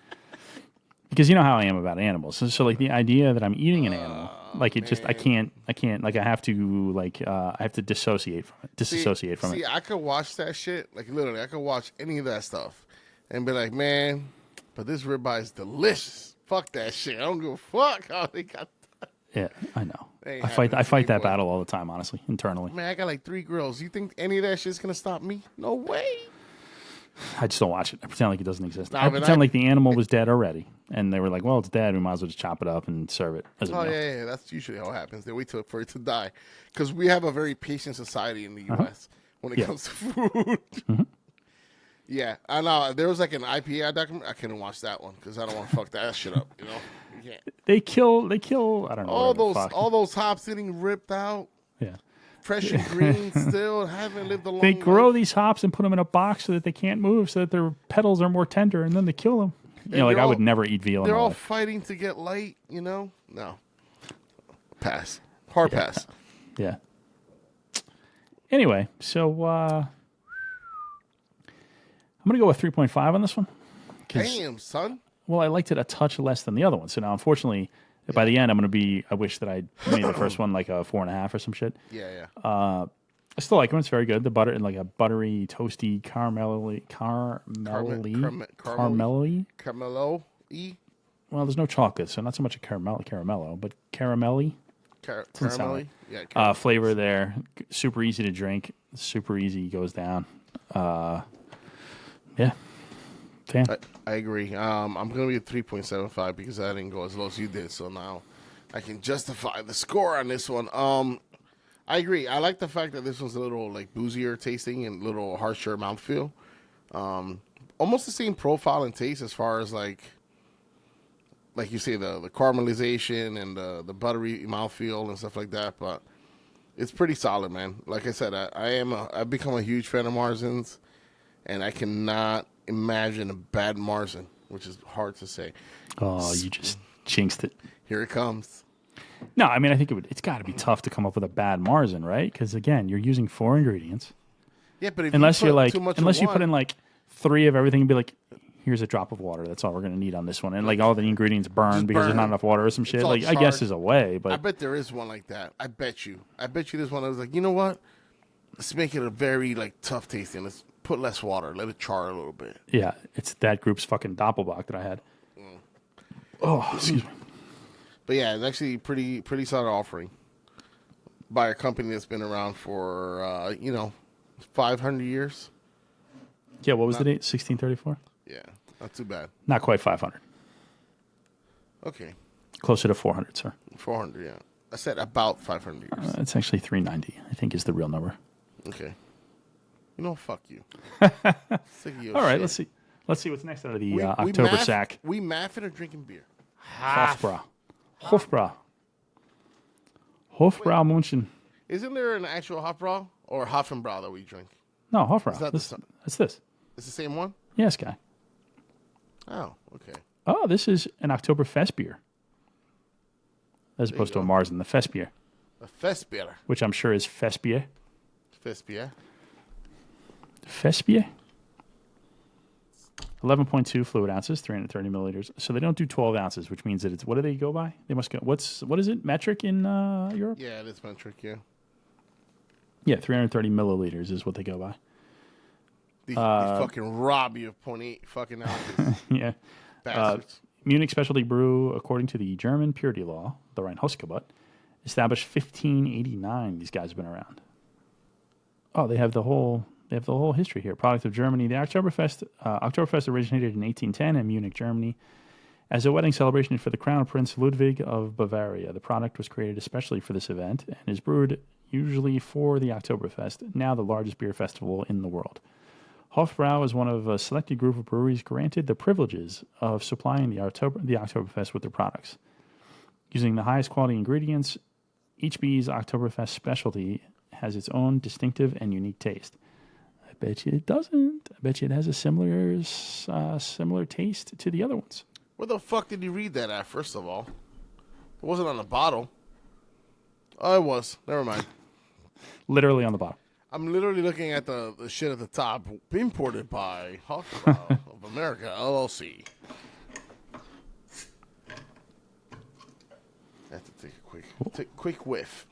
Because you know how I am about animals. So like the idea that I'm eating an animal, like it just I can't like I have to dissociate from it. See, I could watch that shit. Like literally, I could watch any of that stuff and be like, man, but this ribeye is delicious. Fuck that shit. I don't give a fuck how they got that. Yeah, I know. Ain't I fight happening, that boy. battle all the time, honestly, internally. Man, I got like 3 grills. You think any of that shit's gonna stop me? No way. I just don't watch it. I pretend like it doesn't exist. Nah, I but pretend like the animal was dead already. And they were like, well, it's dead. We might as well just chop it up and serve it as a Oh meal. yeah. That's usually how it happens. They wait for it to die, because we have a very patient society in the U.S. when it comes to food. Yeah, I know. There was like an IPA document. I couldn't watch that one because I don't want to fuck that shit up. You know, you can't. They kill. I don't know. All those hops getting ripped out, Yeah. fresh and green. Still haven't lived a long. They grow life. these hops and put them in a box so that they can't move, so that their petals are more tender, and then they kill them. You know, like I would never eat veal in They're my all life. fighting to get light. You know, no. Pass. Hard pass. Yeah. Anyway, so I'm gonna go with 3.5 on this one. 'Cause- Damn, son. Well, I liked it a touch less than the other one. So now, unfortunately, By the end, I wish that I made the first one like a 4.5 or some shit. Yeah. I still like them. It's very good. The butter and like a buttery, toasty, caramelly. Caramelo-y? Well, there's no chocolate, so not so much a caramello, but caramelly. Caramelly? Yeah. Flavor there. Super easy to drink. Super easy. Goes down. Yeah. Fan. I agree. I'm going to be at 3.75 because I didn't go as low as you did, so now I can justify the score on this one. I agree. I like the fact that this one's a little like boozier tasting and a little harsher mouthfeel. Almost the same profile and taste as far as like you say, the caramelization and the buttery mouthfeel and stuff like that. But it's pretty solid, man. Like I said, I've become a huge fan of Marzens, and I cannot imagine a bad Marzen, which is hard to say. Oh, you just jinxed it. Here it comes. No, I mean, I think it's got to be tough to come up with a bad Marzen, right? Because again, you're using 4 ingredients. Yeah, but if unless you you put in like 3 of everything and be like, here's a drop of water. That's all we're going to need on this one. And like all the ingredients burn because there's not enough water or some shit. Like I guess there's a way, but I bet there is one like that. I bet you there's one that was like, you know what? Let's make it a very like tough tasting. Let's put less water. Let it char a little bit. Yeah, it's that group's fucking Doppelbock that I had. Oh, excuse me. But yeah, it's actually pretty solid offering by a company that's been around for 500 years. Yeah, what was the date? 1634. Yeah, not too bad. Not quite 500. Okay. Closer to 400, sir. 400, yeah. I said about 500 years. It's actually 390, I think is the real number. Okay. Fuck you. Sick of your all right, shit. let's see. Let's see what's next out of the October sack. We maffing or drinking beer? Hofbrau. Hofbrau München. Isn't there an actual Hofbrau or Hofenbrau that we drink? No, Hofbrau. It's not That's this. It's the same one? Yes, guy. Oh, okay. Oh, this is an Oktoberfest beer. As opposed to a Marzen, the Festbier. A Festbier. Which I'm sure is Festbier. Festbier. Festbier. 11.2 fluid ounces, 330 milliliters. So they don't do 12 ounces, which means that it's, what do they go by? They must go, what is it, metric in Europe? Yeah, it is metric, yeah. Yeah, 330 milliliters is what they go by. They fucking rob you of 0.8 fucking ounces. Yeah. Bastards. Munich Specialty Brew, according to the German purity law, the Reinheitsgebot, established 1589. These guys have been around. Oh, they have the whole history here. Product of Germany. The Oktoberfest originated in 1810 in Munich, Germany, as a wedding celebration for the Crown Prince Ludwig of Bavaria. The product was created especially for this event and is brewed usually for the Oktoberfest, now the largest beer festival in the world. Hofbrau is one of a selected group of breweries granted the privileges of supplying the Oktoberfest with their products. Using the highest quality ingredients, each beer's Oktoberfest specialty has its own distinctive and unique taste. I bet you it doesn't. I bet you it has a similar taste to the other ones. Where the fuck did you read that at, first of all? It wasn't on the bottle. Oh, it was. Never mind. Literally on the bottom. I'm literally looking at the shit at the top. Imported by Hofbrau of America, LLC. I have to take a quick whiff.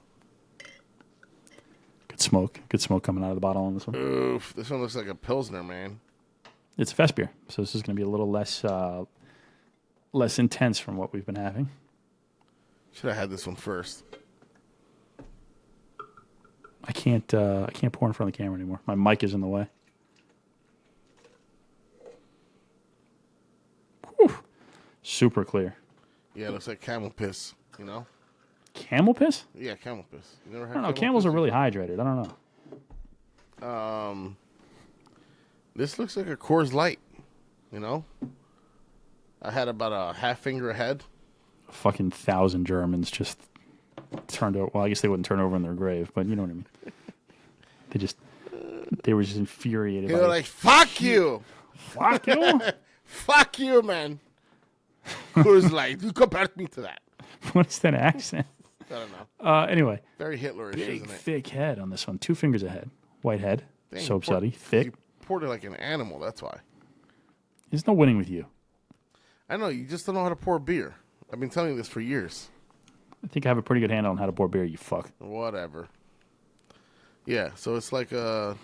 Good smoke coming out of the bottle on this one. Oof, this one looks like a Pilsner, man. It's a fest beer, so this is going to be a little less intense from what we've been having. Should have had this one first. I can't pour in front of the camera anymore. My mic is in the way. Whew. Super clear. Yeah, it looks like camel piss, you know? Camel piss? Yeah, camel piss. You never had I don't know. Camels are really hydrated. I don't know. This looks like a Coors Light, you know? I had about a half finger ahead. Fucking 1,000 Germans just turned over. Well, I guess they wouldn't turn over in their grave, but you know what I mean. They were just infuriated. They were like, fuck you! Fuck you! Fuck you, man! Coors Light. You compared me to that. What is that accent? I don't know. Anyway. Very Hitlerish, big, isn't it? thick head on this one. 2 fingers ahead. White head. Dang, Soap suddy. Thick. You poured it like an animal, that's why. There's no winning with you. I know, you just don't know how to pour beer. I've been telling you this for years. I think I have a pretty good handle on how to pour beer, you fuck. Whatever. Yeah, so it's like a,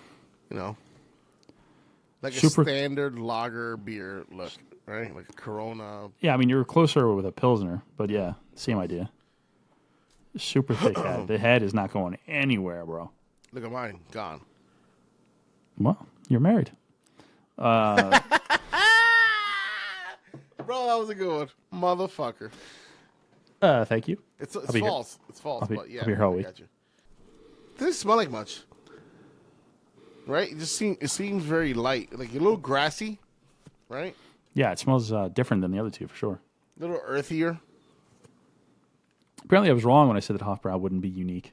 like a standard lager beer look, right? Like a Corona. Yeah, I mean, you're closer with a Pilsner, but yeah, same idea. Super thick head. The head is not going anywhere, bro. Look at mine, gone. Well, you're married. Bro, that was a good one. Motherfucker. Thank you. It's false. It's false, but yeah. I'll be here all week. Got you. Doesn't smell like much. Right? It seems very light. Like a little grassy, right? Yeah, it smells different than the other two for sure. A little earthier. Apparently I was wrong when I said that Hofbrau wouldn't be unique.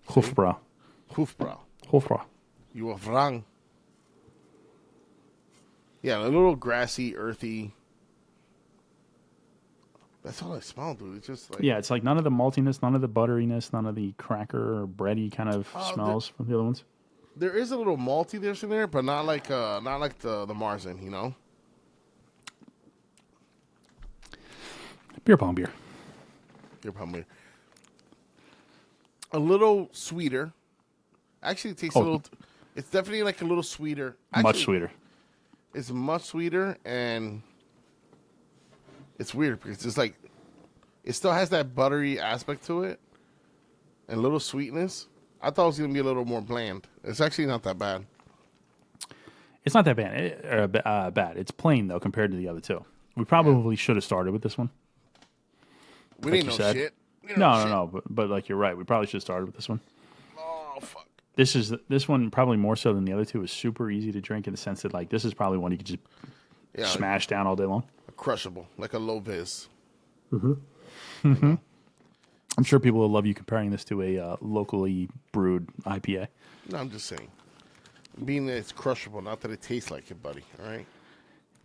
Hofbrau. Hofbrau. You were wrong. Yeah, a little grassy, earthy. That's all I smell, dude. It's just like... Yeah, it's like none of the maltiness, none of the butteriness, none of the cracker or bready kind of smells from the other ones. There is a little maltiness in there, but not like the Marzen, you know? Beer pong beer. Beer pong beer. A little sweeter. Actually, it tastes a little... It's definitely like a little sweeter. Actually, much sweeter. It's much sweeter, and it's weird because it's like it still has that buttery aspect to it and a little sweetness. I thought it was going to be a little more bland. It's actually not that bad. It's not that bad. Bad. It's plain, though, compared to the other two. We probably should have started with this one. We didn't know shit. No. But like you're right. We probably should have started with this one. Oh, fuck. This one probably more so than the other two is super easy to drink in the sense that like this is probably one you could just smash down all day long. Crushable, like a low vis. Mm-hmm. I'm sure people will love you comparing this to a locally brewed IPA. No, I'm just saying. Being that it's crushable, not that it tastes like it, buddy. All right.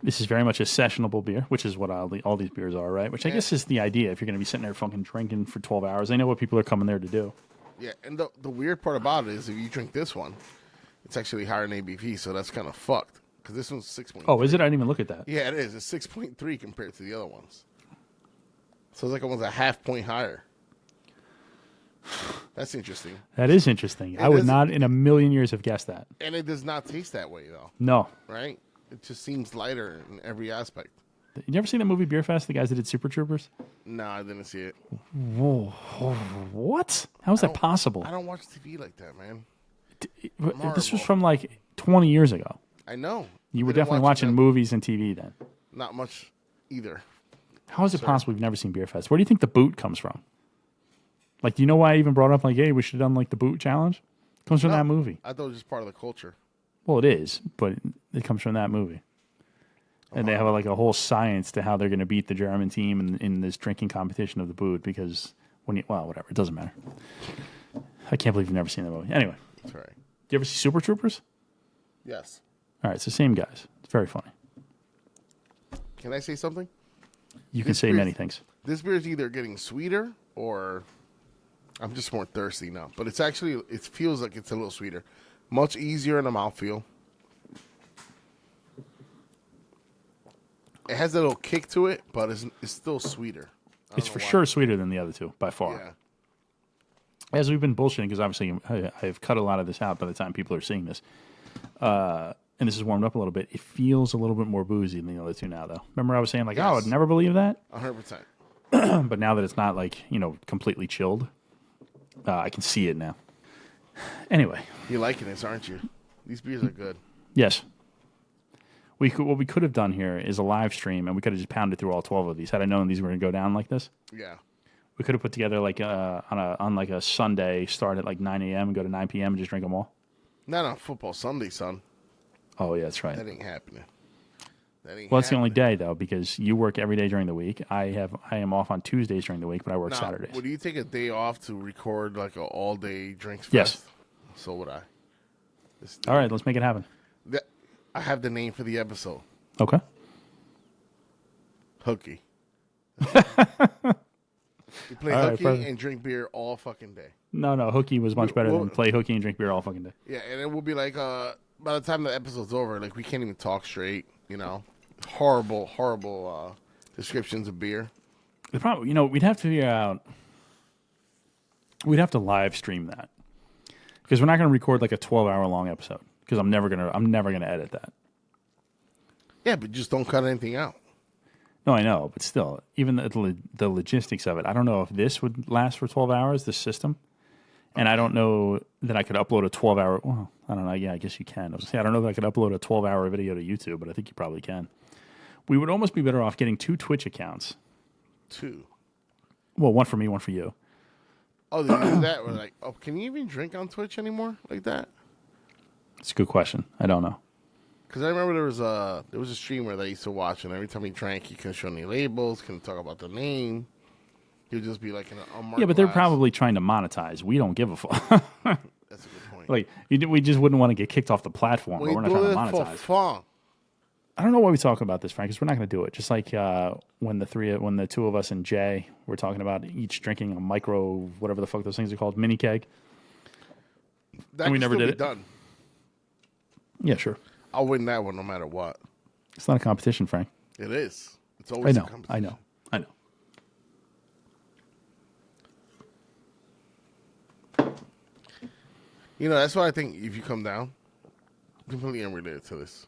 This is very much a sessionable beer, which is what all these beers are, right? Which I guess is the idea. If you're going to be sitting there fucking drinking for 12 hours, they know what people are coming there to do. Yeah, and the weird part about it is if you drink this one, it's actually higher than ABV, so that's kind of fucked. Because this one's 6.3. Oh, is it? I didn't even look at that. Yeah, it is. It's 6.3 compared to the other ones. So it's like almost a half point higher. That's interesting. That is interesting. I would not in a million years have guessed that. And it does not taste that way, though. No. Right? It just seems lighter in every aspect. You never seen that movie Beer Fest, the guys that did Super Troopers? No, I didn't see it. Whoa. What? How is that possible? I don't watch TV like that, man. This was from like 20 years ago. I know. You were definitely watching movies and TV then. Not much either. How is it possible you've never seen Beer Fest? Where do you think the boot comes from? Like, do you know why I even brought up, like, hey, we should have done, like, the boot challenge? It comes from that movie. I thought it was just part of the culture. Well, it is, but it comes from that movie. And they have, like, a whole science to how they're going to beat the German team in this drinking competition of the boot because whatever. It doesn't matter. I can't believe you've never seen that movie. Anyway. That's right. Do you ever see Super Troopers? Yes. All right, it's the same guys. It's very funny. Can I say something? You can say many things. This beer is either getting sweeter or I'm just more thirsty now. But it's actually, it feels like it's a little sweeter. Much easier in the mouthfeel. It has a little kick to it, but it's still sweeter. It's for sure sweeter than the other two, by far. Yeah. As we've been bullshitting, because obviously I've cut a lot of this out by the time people are seeing this. And this is warmed up a little bit. It feels a little bit more boozy than the other two now, though. Remember I was saying, like, I would never believe that? 100%. But now that it's not, like, completely chilled, I can see it now. Anyway. You're liking this, aren't you? These beers are good. Yes. What we could have done here is a live stream, and we could have just pounded through all 12 of these. Had I known these were going to go down like this. Yeah. We could have put together, like, on a Sunday, start at, like, 9 a.m. and go to 9 p.m. and just drink them all. Not on Football Sunday, son. Oh, yeah, that's right. That ain't happening. Well, it's the only day, though, because you work every day during the week. I am off on Tuesdays during the week, but I work Saturdays. Would you take a day off to record, like, an all-day drinks fest? Yes. So would I. All right, let's make it happen. I have the name for the episode. Okay. Hooky. You play hooky and drink beer all fucking day. No, hooky was much better than play hooky and drink beer all fucking day. Yeah, and it will be like, by the time the episode's over, we can't even talk straight, Horrible descriptions of beer. The problem, we'd have to figure out. We'd have to live stream that because we're not going to record like a 12-hour long episode because I'm never gonna edit that. Yeah, but just don't cut anything out. No, I know, but still, even the logistics of it, I don't know if this would last for 12 hours, this system. And I don't know that I could upload a 12-hour. Well, I don't know. Yeah, I guess you can. I don't know that I could upload a 12-hour video to YouTube, but I think you probably can. We would almost be better off getting 2 Twitch accounts. 2. Well, one for me, one for you. Oh, they do that? We're like, oh, can you even drink on Twitch anymore like that? It's a good question. I don't know. Because I remember there was a streamer that I used to watch, and every time he drank, he couldn't show any labels, couldn't talk about the name. He'd just be like in an unmarked Yeah, but they're glass. probably trying to monetize. We don't give a fuck. That's a good point. Like, we just wouldn't want to get kicked off the platform, but we're not trying to monetize. For fun. I don't know why we talk about this, Frank, because we're not going to do it. Just like when the 2 of us and Jay were talking about each drinking a micro, whatever the fuck those things are called, mini keg. That we never did it. Done. Yeah, sure. I'll win that one no matter what. It's not a competition, Frank. It is. It's always a competition. I know. That's why I think if you come down, completely unrelated to this,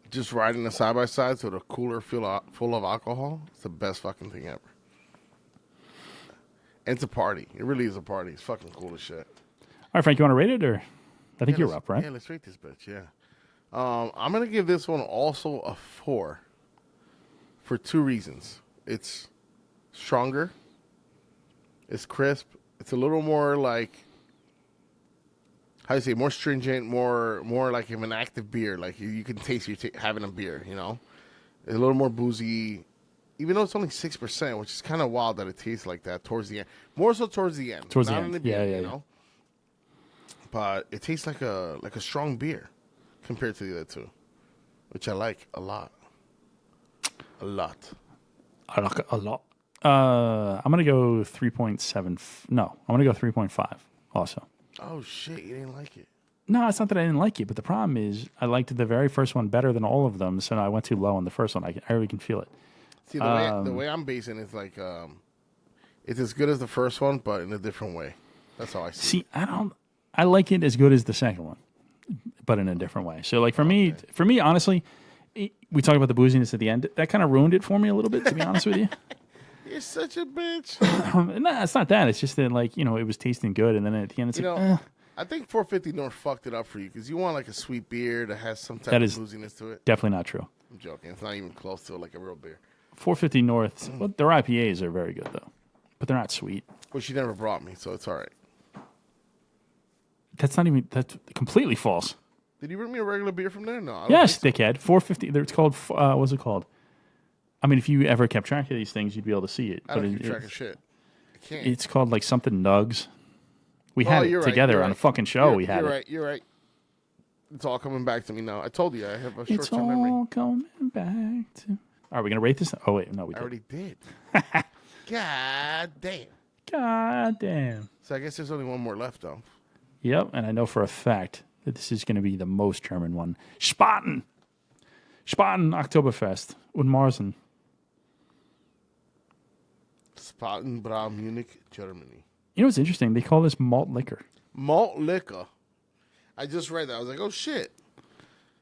just riding a side-by-side with a cooler full of alcohol, it's the best fucking thing ever. And it's a party. It really is a party. It's fucking cool as shit. All right, Frank, you want to rate it? Or I think you're up, right? Yeah, let's rate this bitch, yeah. I'm going to give this one also a 4 for 2 reasons. It's stronger. It's crisp. It's a little more like, how do you say, more stringent, more like an active beer. Like you can taste you having a beer, It's a little more boozy, even though it's only 6%, which is kind of wild that it tastes like that towards the end. More so towards the end. Towards the not end, in the beginning, yeah. you know? But it tastes like a strong beer compared to the other 2, which I like a lot. A lot. I like it a lot. I'm going to go 3.7. No, I'm going to go 3.5 also. Oh, shit. You didn't like it. No, it's not that I didn't like it, but the problem is I liked the very first one better than all of them, so I went too low on the first one. I really can feel it. See, the way I'm basing it is like it's as good as the first one, but in a different way. That's how I see it. I like it as good as the second one, but in a different way. So, like, for me, honestly, we talked about the booziness at the end. That kind of ruined it for me a little bit, to be honest with you. You're such a bitch. No, it's not that. It's just that, like, it was tasting good, and then at the end, it's I think 450 North fucked it up for you because you want like a sweet beer that has some type of booziness to it. Definitely not true. I'm joking. It's not even close to like a real beer. 450 North, well, their IPAs are very good, though, but they're not sweet. Well, she never brought me, so it's all right. That's completely false. Did you bring me a regular beer from there? No. I don't Yes, think so. dickhead. 450. It's called. What's it called? I mean, if you ever kept track of these things, you'd be able to see it. I don't keep track of shit. I can't. It's called like something Nugs. We had it together on a fucking show. We had it. You're right. It's all coming back to me now. I told you I have a It's short-term all memory. coming back to. Are we gonna rate this? Oh wait, no, we I did. already did. God damn. God damn. So I guess there's only one more left, though. Yep, and I know for a fact that this is going to be the most German one. Spaten Oktoberfest-Marzen. Spaten, Munich, Germany. You know what's interesting? They call this malt liquor. Malt liquor. I just read that. I was like, oh, shit.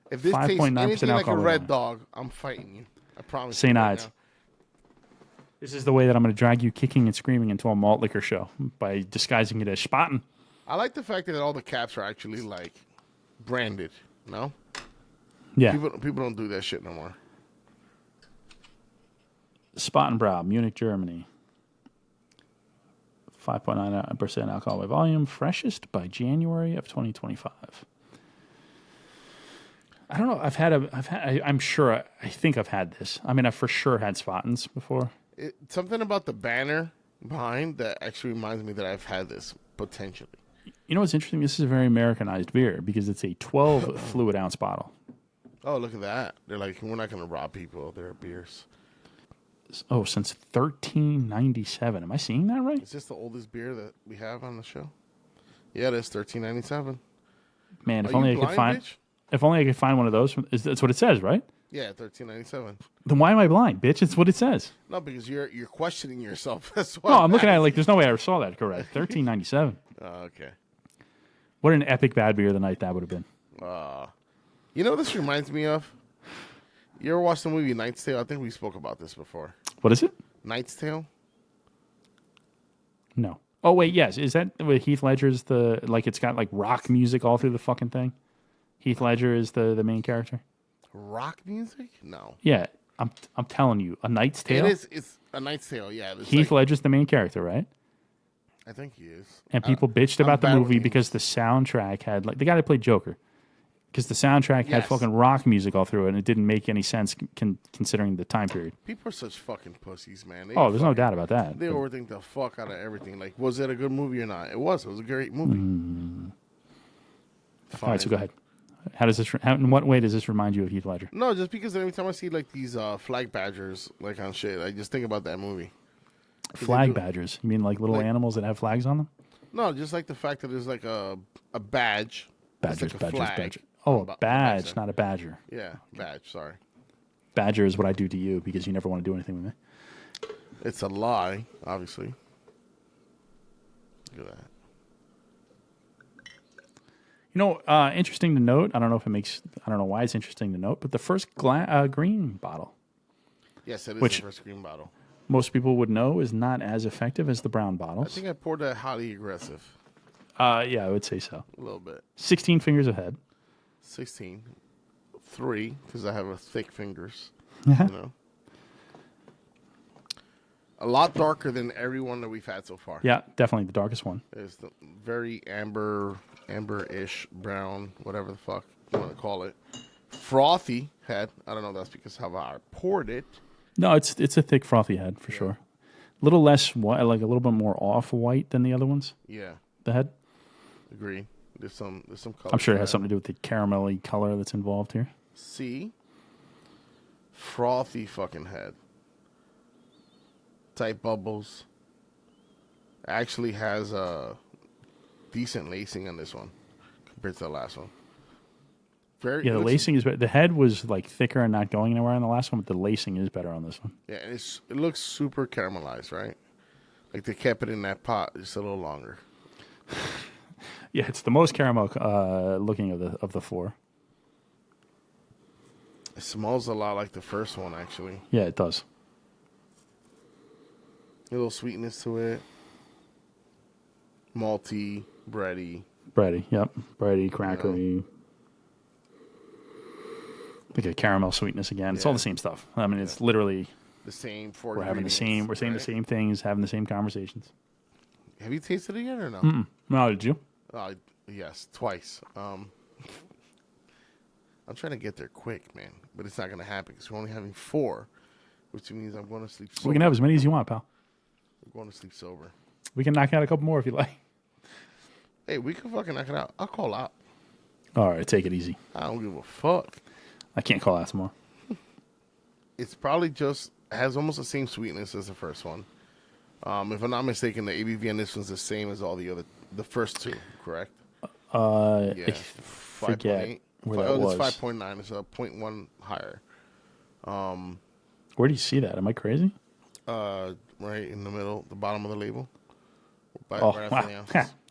If this tastes 5.9% anything like a alcohol red by dog, I'm fighting you. I promise St. you. Ides. Now. This is the way that I'm going to drag you kicking and screaming into a malt liquor show by disguising it as Spaten. I like the fact that all the caps are actually, like, branded, no? Yeah. People don't do that shit no more. Spatenbrau, Munich, Germany. 5.9% alcohol by volume, freshest by January of 2025. I don't know. I think I've had this. I mean, I've for sure had Spatens before. Something about the banner behind that actually reminds me that I've had this potentially. You know what's interesting? This is a very Americanized beer because it's a 12 fluid ounce bottle. Oh, look at that. They're like, we're not going to rob people of their beers. Oh, since 1397. Am I seeing that right? Is this the oldest beer that we have on the show? Yeah, it is 1397. Man, if Are only you I could blind, find one of those. That's what it says, right? Yeah, $13.97. Then why am I blind, bitch? It's what it says. No, because you're questioning yourself. That's No, why. I'm looking at it like there's no way I ever saw that correct. $13.97. Oh, okay. What an epic bad beer the night that would have been. You know what this reminds me of? You ever watched the movie Knight's Tale? I think we spoke about this before. What is it? Knight's Tale? No. Oh wait, yes. Is that with Heath Ledger's it's got like rock music all through the fucking thing? Heath Ledger is the main character. Rock music? No. Yeah, I'm telling you, A Knight's Tale. It is. It's A Knight's Tale. Yeah. Heath Ledger's the main character, right? I think he is. And people bitched about the movie because the soundtrack had the guy that played Joker. Because the soundtrack had fucking rock music all through it, and it didn't make any sense considering the time period. People are such fucking pussies, man. There's no doubt about that. They overthink the fuck out of everything. Like, was it a good movie or not? It was. It was a great movie. All right, so go ahead. In what way does this remind you of Heath Ledger? No, just because every time I see like these flag badgers like on shit, I just think about that movie. Flag badgers? You mean like little animals that have flags on them? No, just like the fact that there's like a badge. Badgers, like a badgers, flag. badger. Oh, a badge, not a badger. Yeah, badge, sorry. Badger is what I do to you because you never want to do anything with me. It's a lie, obviously. Look at that. You know, interesting to note, I don't know why it's interesting to note, but the first green bottle. Yes, it is Which the first green bottle. Most people would know is not as effective as the brown bottles. I think I poured that highly aggressive. Yeah, I would say so. A little bit. 16 fingers ahead. 16. 3, because I have thick fingers. A lot darker than every one that we've had so far. Yeah, definitely the darkest one. It's the very amber-ish brown, whatever the fuck you want to call it. Frothy head. I don't know if that's because of how I poured it. No, it's a thick frothy head for sure. A little less white, like a little bit more off white than the other ones. Yeah. The head. Agree. There's some color. I'm sure it has something to do with the caramelly color that's involved here. See? Frothy fucking head. Tight bubbles. Actually has decent lacing on this one compared to the last one. The lacing is better. The head was like thicker and not going anywhere on the last one, but the lacing is better on this one. Yeah, and it looks super caramelized, right? Like they kept it in that pot just a little longer. Yeah, it's the most caramel looking of the four. It smells a lot like the first one, actually. Yeah, it does. A little sweetness to it. Malty, bready. Bready, yep. Bready, crackery. Like a caramel sweetness again. It's all the same stuff. I mean, it's literally the same four. We're saying the same things, having the same conversations. Have you tasted it yet or no? Mm-mm. No, did you? Yes, twice. I'm trying to get there quick, man, but it's not going to happen because we're only having 4, which means I'm going to sleep sober. We can have as many as you want, pal. We're going to sleep sober. We can knock out a couple more if you like. Hey, we can fucking knock it out. I'll call out. All right, take it easy. I don't give a fuck. I can't call out some more. It's probably has almost the same sweetness as the first one. If I'm not mistaken, the ABV on this one's the same as all the first 2, correct? I forget where that was. It's 5.9. It's a 0.1 higher. Where do you see that? Am I crazy? Right in the middle, the bottom of the label. Right wow.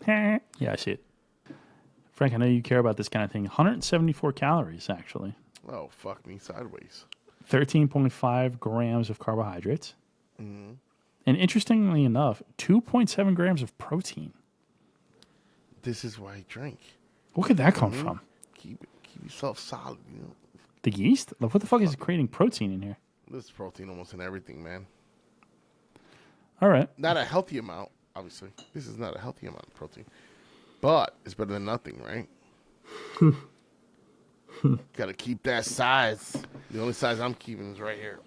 Yeah, I see it. Frank, I know you care about this kind of thing. 174 calories, actually. Oh, fuck me sideways. 13.5 grams of carbohydrates. Mm-hmm. And interestingly enough, 2.7 grams of protein. This is why I drink. Where could that come from? Keep yourself solid, you know. The yeast? What the fuck is creating protein in here? There's protein almost in everything, man. All right. Not a healthy amount, obviously. This is not a healthy amount of protein. But it's better than nothing, right? Got to keep that size. The only size I'm keeping is right here.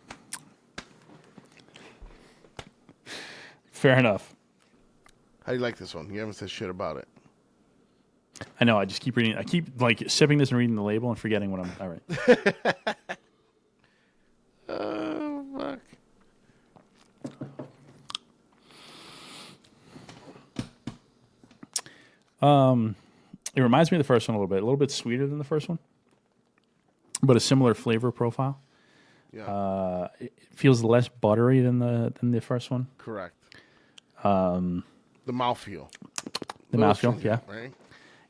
Fair enough. How do you like this one? You haven't said shit about it. I know. I just keep reading. I keep like sipping this and reading the label and forgetting what I'm. All right. Oh, fuck. It reminds me of the first one a little bit sweeter than the first one. but a similar flavor profile. Yeah. It feels less buttery than the first one. Correct. The mouthfeel. The mouthfeel, yeah. Right?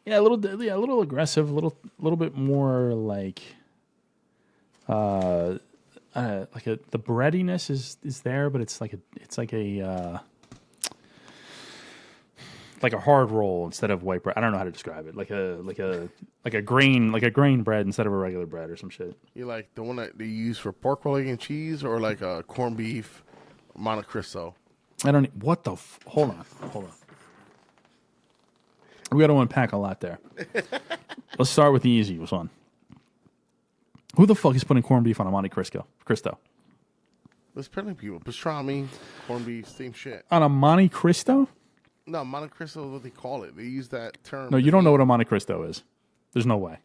Yeah, a little aggressive, a little bit more like the breadiness is there, but it's like a hard roll instead of white bread. I don't know how to describe it. Like a grain bread instead of a regular bread or some shit. You like the one that they use for pork roll, egg, and cheese, or like a corned beef Monte Cristo? I don't. What the? Hold on. We got to unpack a lot there. Let's start with the easiest one. Who the fuck is putting corned beef on a Monte Cristo? There's plenty of people. Pastrami, corned beef, same shit. On a Monte Cristo? No, Monte Cristo is what they call it. They use that term. No, you don't know what a Monte Cristo is. There's no way.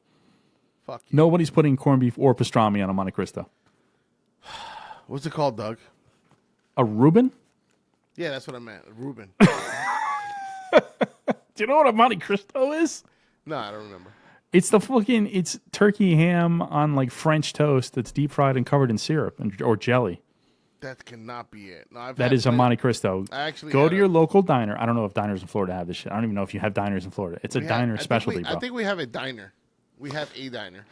Fuck you. Nobody's putting corned beef or pastrami on a Monte Cristo. What's it called, Doug? A Reuben? Yeah, that's what I meant. Reuben. Do you know what a Monte Cristo is? No, I don't remember. It's turkey ham on like French toast that's deep fried and covered in syrup or jelly. That cannot be it. No, That is a Monte Cristo. I actually go had to your local diner. I don't know if diners in Florida have this shit. I don't even know if you have diners in Florida. It's a diner specialty, bro. I think we have a diner. We have a diner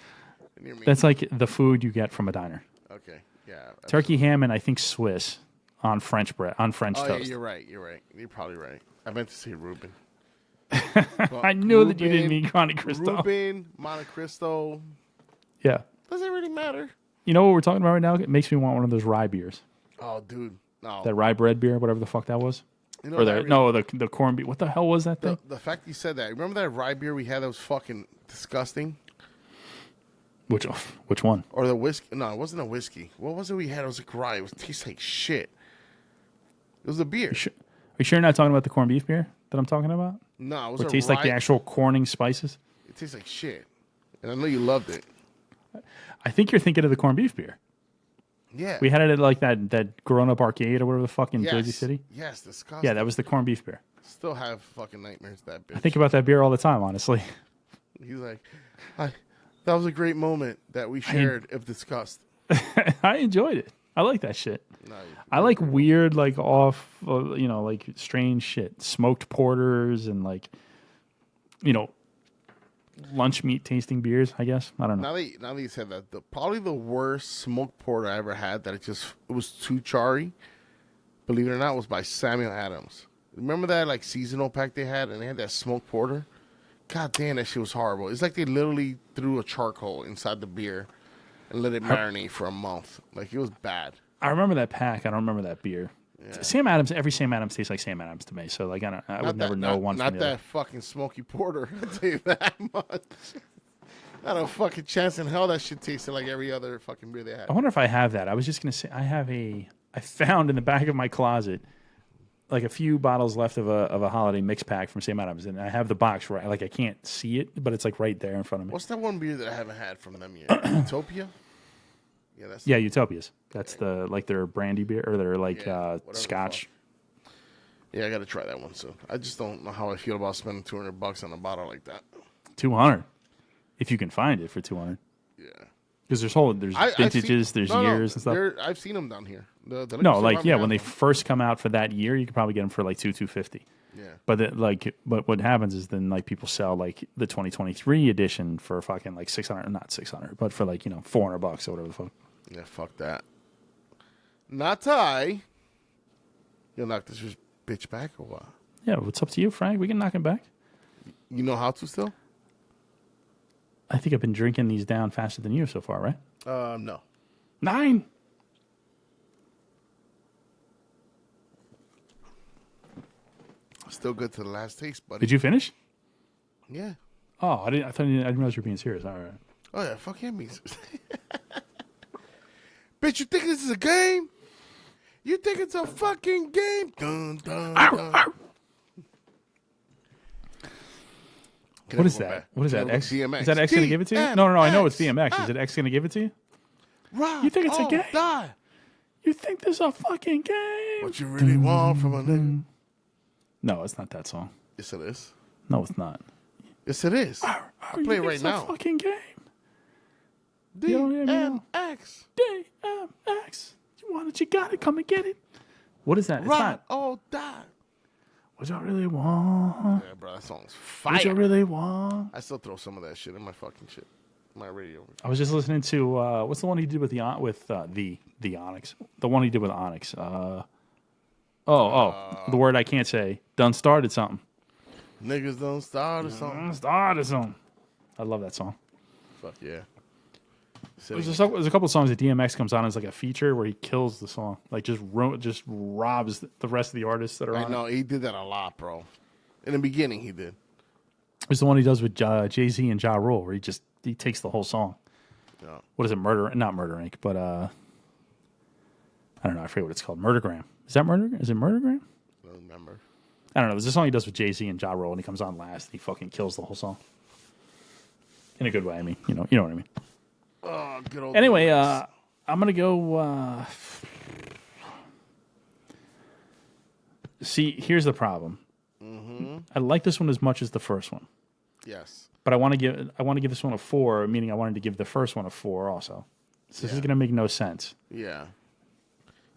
near me. That's like the food you get from a diner. Okay. Yeah. Turkey ham and I think Swiss on French bread on French Oh, toast. yeah, you're right. You're probably right. I meant to say Reuben. I knew that you didn't eat Monte Cristo. Reuben, Monte Cristo. Yeah. Doesn't really matter. You know what we're talking about right now? It makes me want one of those rye beers. Oh, dude. No. That rye bread beer, whatever the fuck that was. You know Or that the corned beef. What the hell was that thing? the fact you said that. Remember that rye beer we had that was fucking disgusting? Which one? Or the whiskey? No, it wasn't a whiskey. What was it we had? It was like rye. It tastes like shit. It was a beer. Are you sure you're not talking about the corned beef beer that I'm talking about? No, it was It a tastes rye. like the actual corning spices? It tastes like shit. And I know you loved it. I think you're thinking of the corned beef beer. Yeah. We had it at like that grown up arcade or whatever the fuck in Jersey City. Yes, disgusting. Yeah, that was the corned beef beer. Still have fucking nightmares that bitch. I think about that beer all the time, honestly. He's like, that was a great moment that we shared of disgust. I enjoyed it. I like that shit. No, I like weird, like off, like strange shit. Smoked porters and like, lunch meat tasting beers, I guess. I don't know. now that you said that, probably the worst smoked porter I ever had that it was too charry, believe it or not, was by Samuel Adams. Remember that like seasonal pack they had, and they had that smoked porter? God damn, that shit was horrible. It's like they literally threw a charcoal inside the beer and let it marinate for a month. Like, it was bad. I remember that pack. I don't remember that beer. Yeah. Every Sam Adams tastes like Sam Adams to me. So like I would never know one from Not the that other. fucking smoky porter. I'll tell you that much. Not a fucking chance in hell that shit tasted like every other fucking beer they had. I wonder if I have that. I was just gonna say I found in the back of my closet like a few bottles left of a holiday mix pack from Sam Adams, and I have the box right. Like I can't see it, but it's like right there in front of me. What's that one beer that I haven't had from them yet? Utopia. Yeah, Utopias. That's their brandy beer or their Scotch. Yeah, I got to try that one soon. I just don't know how I feel about spending $200 on a bottle like that. 200, if you can find it for 200. Yeah, because there's vintages, there's years and stuff. I've seen them down here. When they first come out for that year, you can probably get them for like $250. Yeah, but what happens is then like people sell like the 2023 edition for fucking like 600, not 600, but for like $400 or whatever the fuck. Yeah, fuck that. Not Ty. You'll knock this bitch back or what? Yeah, what's up to you, Frank? We can knock him back. You know how to still? I think I've been drinking these down faster than you so far, right? No. 9. Still good to the last taste, buddy. Did you finish? Yeah. Oh, I didn't realize you were being serious. All right. Oh yeah, fuck him. Bitch, you think this is a game? You think it's a fucking game? Dun, dun, dun. What is that? What is that? X? DMX. Is that X going to give it to you? No. I know it's DMX. Is it X going to give it to you? Rock, you think it's a game? Die. You think there's a fucking game? What you really want from a nigga? No, it's not that song. Yes, it is. No, it's not. Yes, it is. I'll play it right now. It's a fucking game. You don't hear me now? DMX. DMX. You want it, you got it. Come and get it. What is that? It's Ride not. or die. What y'all really want? Yeah, bro, that song's fire. What y'all really want? I still throw some of that shit in my fucking shit. My radio. I was just listening to what's the one he did with the Onyx? The one he did with Onyx. The word I can't say. Done started something. Niggas don't start or something. Done started something. I love that song. Fuck yeah. There's a couple of songs that DMX comes on as like a feature where he kills the song, like just robs the rest of the artists that are on. I know he did that a lot, bro. In the beginning, he did. It's the one he does with Jay-Z and Ja Rule, where he takes the whole song. Yeah. What is it? Not Murder Inc., but I don't know. I forget what it's called. Murdergram. Is it Murdergram? I don't remember. I don't know. There's a song he does with Jay-Z and Ja Rule, and he comes on last, and he fucking kills the whole song. In a good way, I mean. You know what I mean. Oh, good old. Anyway, I'm gonna go. See, here's the problem. Mm-hmm. I like this one as much as the first one. Yes. But I want to give this one a 4, meaning I wanted to give the first one a 4 also. So this is gonna make no sense. Yeah.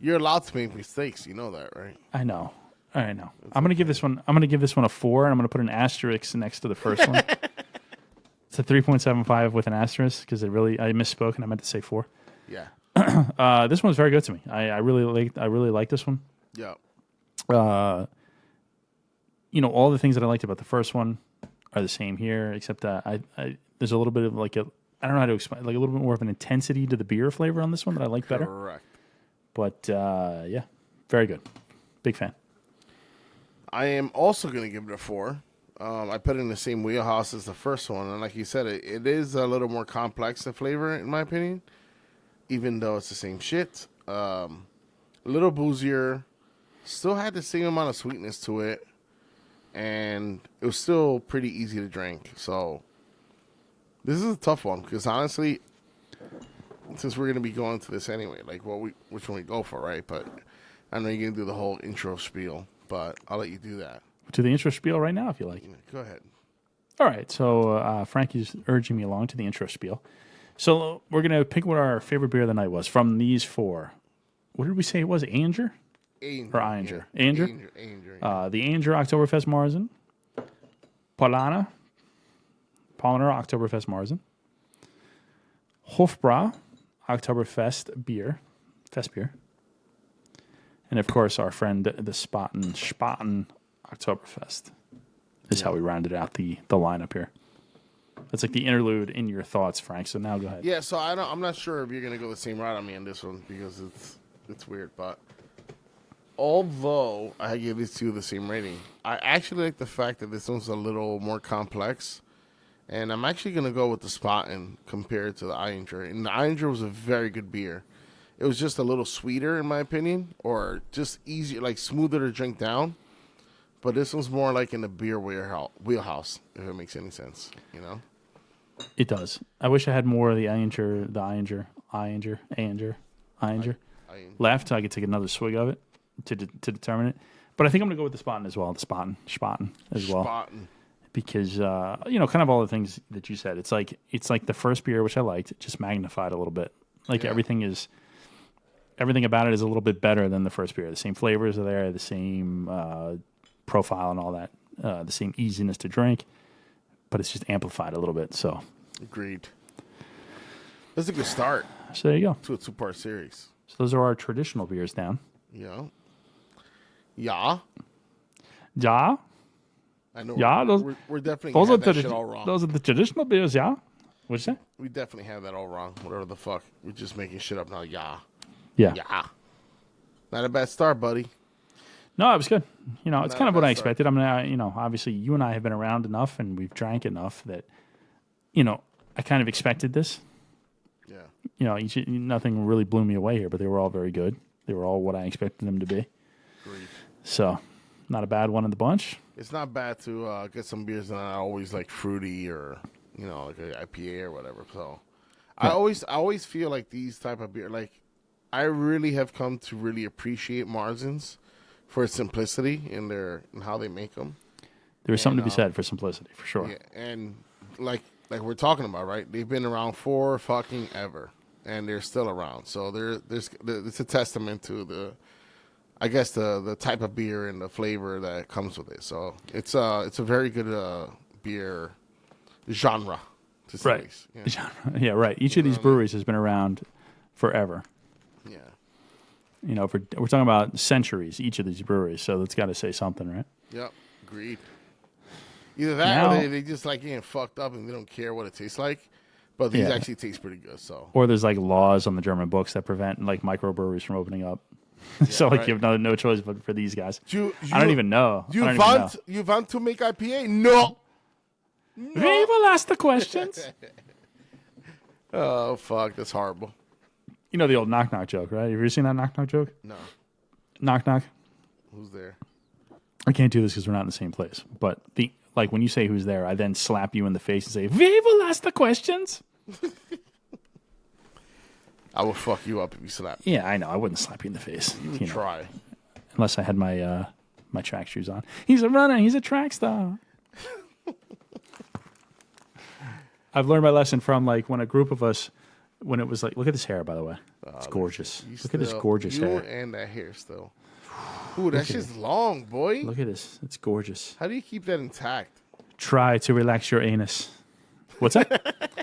You're allowed to make mistakes. You know that, right? I know. I'm gonna give this one a 4, and I'm gonna put an asterisk next to the first one. It's a 3.75 with an asterisk because I misspoke and I meant to say 4. Yeah. This one's very good to me. I really like this one. Yeah. All the things that I liked about the first one are the same here, except that there's a little bit of I don't know how to explain, like a little bit more of an intensity to the beer flavor on this one that I like better. Correct. But yeah, very good. Big fan. I am also going to give it a 4. I put it in the same wheelhouse as the first one, and like you said, it is a little more complex in flavor, in my opinion, even though it's the same shit. A little boozier, still had the same amount of sweetness to it, and it was still pretty easy to drink. So this is a tough one, because honestly, since we're going to be going to this anyway, like which one we go for, right? But I know you're going to do the whole intro spiel, but I'll let you do that. To the intro spiel right now, if you like. Go ahead. All right, so Frankie's urging me along to the intro spiel. So we're going to pick what our favorite beer of the night was from these 4. What did we say it was? Ayinger? Or Ayinger? Yeah. Ayinger? Ayinger. The Ayinger Oktoberfest-Marzen. Paulaner Oktoberfest-Marzen. Hofbrau Oktoberfestbier. Festbier. And, of course, our friend, the Spaten Oktoberfest is how we rounded out the lineup here. That's like the interlude in your thoughts, Frank. So now go ahead. Yeah, so I'm not sure if you're going to go the same route on me on this one because it's weird. But although I give these two the same rating, I actually like the fact that this one's a little more complex. And I'm actually going to go with the Spaten compared to the Ayinger. And the Ayinger was a very good beer. It was just a little sweeter, in my opinion, or just easier, like smoother to drink down. But this one's more like in the beer wheelhouse, if it makes any sense, you know? It does. I wish I had more of the Ayinger left. So I could take another swig of it to determine it. But I think I'm going to go with the Spaten as well. The Spaten as well. Spaten. Because, kind of all the things that you said. It's like the first beer, which I liked, just magnified a little bit. Like everything about it is a little bit better than the first beer. The same flavors are there, the same profile and all that, the same easiness to drink, but it's just amplified a little bit. So, agreed. That's a good start. So there you go. To a 2-part series. So those are our traditional beers down. Yeah. Yeah. Yeah. I know. Yeah. We're definitely those have are that shit all wrong. Those are the traditional beers. Yeah. What'd you say? We definitely have that all wrong. Whatever the fuck. We're just making shit up now. Yeah. Yeah. Yeah. Not a bad start, buddy. No, it was good. It's Not kind of what I a bad expected. I mean, obviously you and I have been around enough and we've drank enough that, I kind of expected this. Yeah. Nothing really blew me away here, but they were all very good. They were all what I expected them to be. Agreed. So, not a bad one in the bunch. It's not bad to get some beers that are not always like fruity or, like an IPA or whatever. So, yeah. I always feel like these type of beer, like, I really have come to really appreciate Marzens for its simplicity in how they make them. There's something to be said for simplicity, for sure. Yeah, and like like we're talking about, right? They've been around for fucking ever, and they're still around. So it's a testament to the type of beer and the flavor that comes with it. So it's a very good beer genre. Right. Yeah. Yeah, right. Each of these breweries has been around forever. Yeah. We're talking about centuries, each of these breweries, so that's got to say something, right? Yep. Agreed. Either that or they just like getting fucked up and they don't care what it tastes like. But these actually taste pretty good. So. Or there's like laws on the German books that prevent like microbreweries from opening up. So like you have no choice but for these guys. I don't even know. You want to make IPA? No. We will ask the questions. Oh fuck, that's horrible. You know the old knock knock joke, right? Have you ever seen that knock knock joke? No. Knock knock. Who's there? I can't do this because we're not in the same place. But when you say who's there, I then slap you in the face and say, "We will ask the questions." I will fuck you up if you slap. Yeah, I know. I wouldn't slap you in the face. You try. Unless I had my my track shoes on. He's a runner. He's a track star. I've learned my lesson from like when a group of us, when it was like, look at this hair, by the way. It's gorgeous. Look at this gorgeous hair. And that hair still. Ooh, that shit's long, boy. Look at this. It's gorgeous. How do you keep that intact? Try to relax your anus. What's that?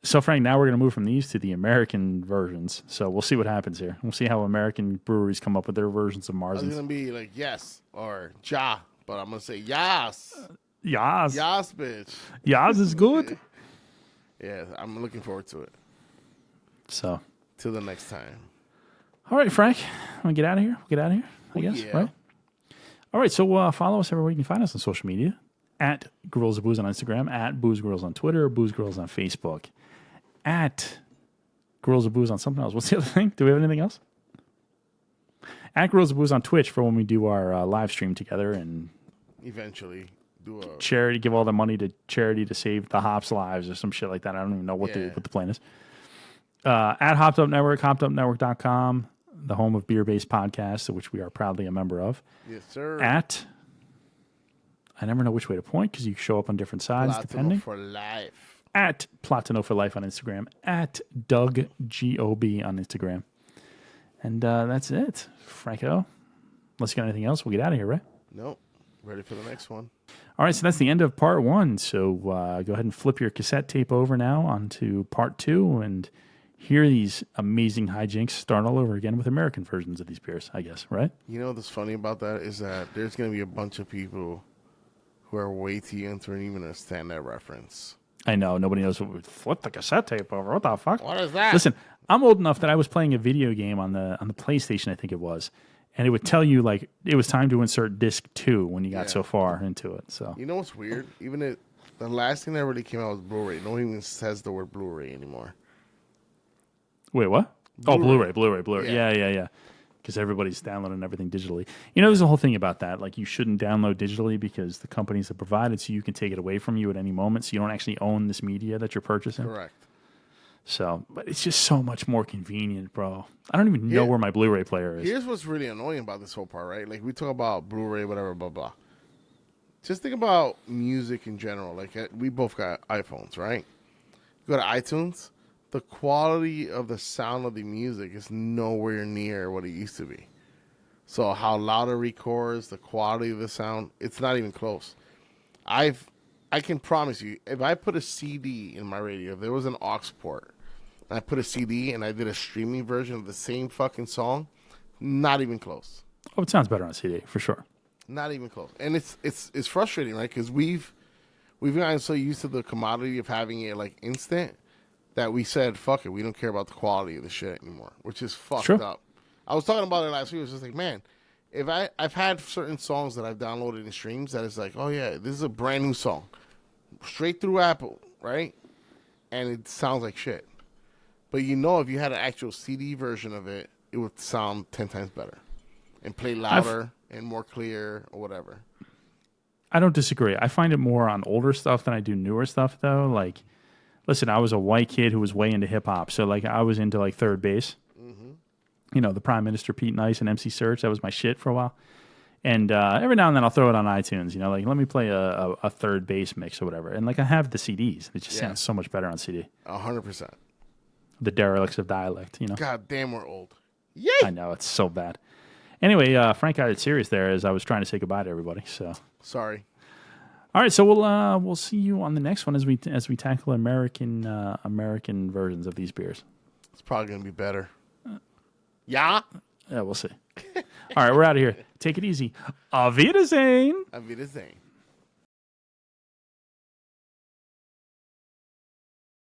So, Frank, now we're going to move from these to the American versions. So we'll see what happens here. We'll see how American breweries come up with their versions of Marzens. It's going to be like yes or ja, but I'm going to say yas. Yas. Yas, bitch. Yas is good. Yeah, I'm looking forward to it. So. Till the next time. All right, Frank. Want to get out of here? We'll get out of here, I guess, right? All right, so follow us everywhere you can find us on social media. At Girls of Booze on Instagram. At Booze Girls on Twitter. Booze Girls on Facebook. At Girls of Booze on something else. What's the other thing? Do we have anything else? At Girls of Booze on Twitch for when we do our live stream together and eventually do a charity, give all the money to charity to save the hops' lives or some shit like that. I don't even know what the plan is. At Hopped Up Network, hoppedupnetwork.com, the home of beer-based podcasts, which we are proudly a member of. Yes, sir. At, I never know which way to point because you show up on different sides Platano depending. For life. At Platano for Life on Instagram. At Doug GoB on Instagram. And that's it, Franco. Unless you got anything else, we'll get out of here, right? Nope. Ready for the next one. All right, so that's the end of part one. So go ahead and flip your cassette tape over now onto part two and hear these amazing hijinks start all over again with American versions of these beers, I guess, right? You know what's funny about that is that there's going to be a bunch of people who are way too young to even understand that reference. I know. Nobody knows what we flip the cassette tape over. What the fuck? What is that? Listen, I'm old enough that I was playing a video game on the PlayStation, I think it was, and it would tell you like it was time to insert disc 2 when you got so far into it. So you know what's weird? Even the last thing that really came out was Blu-ray. No one even says the word Blu-ray anymore. Wait, what? Blu-ray. Oh, Blu-ray. Yeah. Because everybody's downloading everything digitally. You know, there's a whole thing about that. Like, you shouldn't download digitally because the companies that provide it, so you can take it away from you at any moment. So you don't actually own this media that you're purchasing. Correct. So, but it's just so much more convenient, bro. I don't even know where my Blu-ray player is. Here's what's really annoying about this whole part, right? Like, we talk about Blu-ray, whatever, blah, blah. Just think about music in general. Like, we both got iPhones, right? You go to iTunes. The quality of the sound of the music is nowhere near what it used to be. So how loud it records, the quality of the sound, it's not even close. I can promise you, if I put a CD in my radio, if there was an aux port, and I put a CD and I did a streaming version of the same fucking song, not even close. Oh, it sounds better on CD, for sure. Not even close. And it's frustrating, right? Because we've gotten so used to the commodity of having it like instant that we said, fuck it, we don't care about the quality of the shit anymore, which is fucked up. I was talking about it last week. I was just like, man, if I've had certain songs that I've downloaded in streams that is like, oh yeah, this is a brand new song, straight through Apple, right? And it sounds like shit. But you know, if you had an actual CD version of it, it would sound 10 times better and play louder and more clear or whatever. I don't disagree. I find it more on older stuff than I do newer stuff, though. Like, listen, I was a white kid who was way into hip-hop, so like I was into like Third Base. Mm-hmm. You know, the Prime Minister Pete Nice and MC Serch. That was my shit for a while. And every now and then I'll throw it on iTunes, you know, like let me play a third bass mix or whatever. And like I have the CDs. It just sounds so much better on CD. 100%. The derelicts of dialect, you know. God damn, we're old. Yay! I know, it's so bad. Anyway, Frank got it serious there as I was trying to say goodbye to everybody. So sorry. All right, so we'll see you on the next one as we tackle American versions of these beers. It's probably gonna be better. Yeah, we'll see. All right, we're out of here. Take it easy. Auf Wiedersehen. Auf Wiedersehen.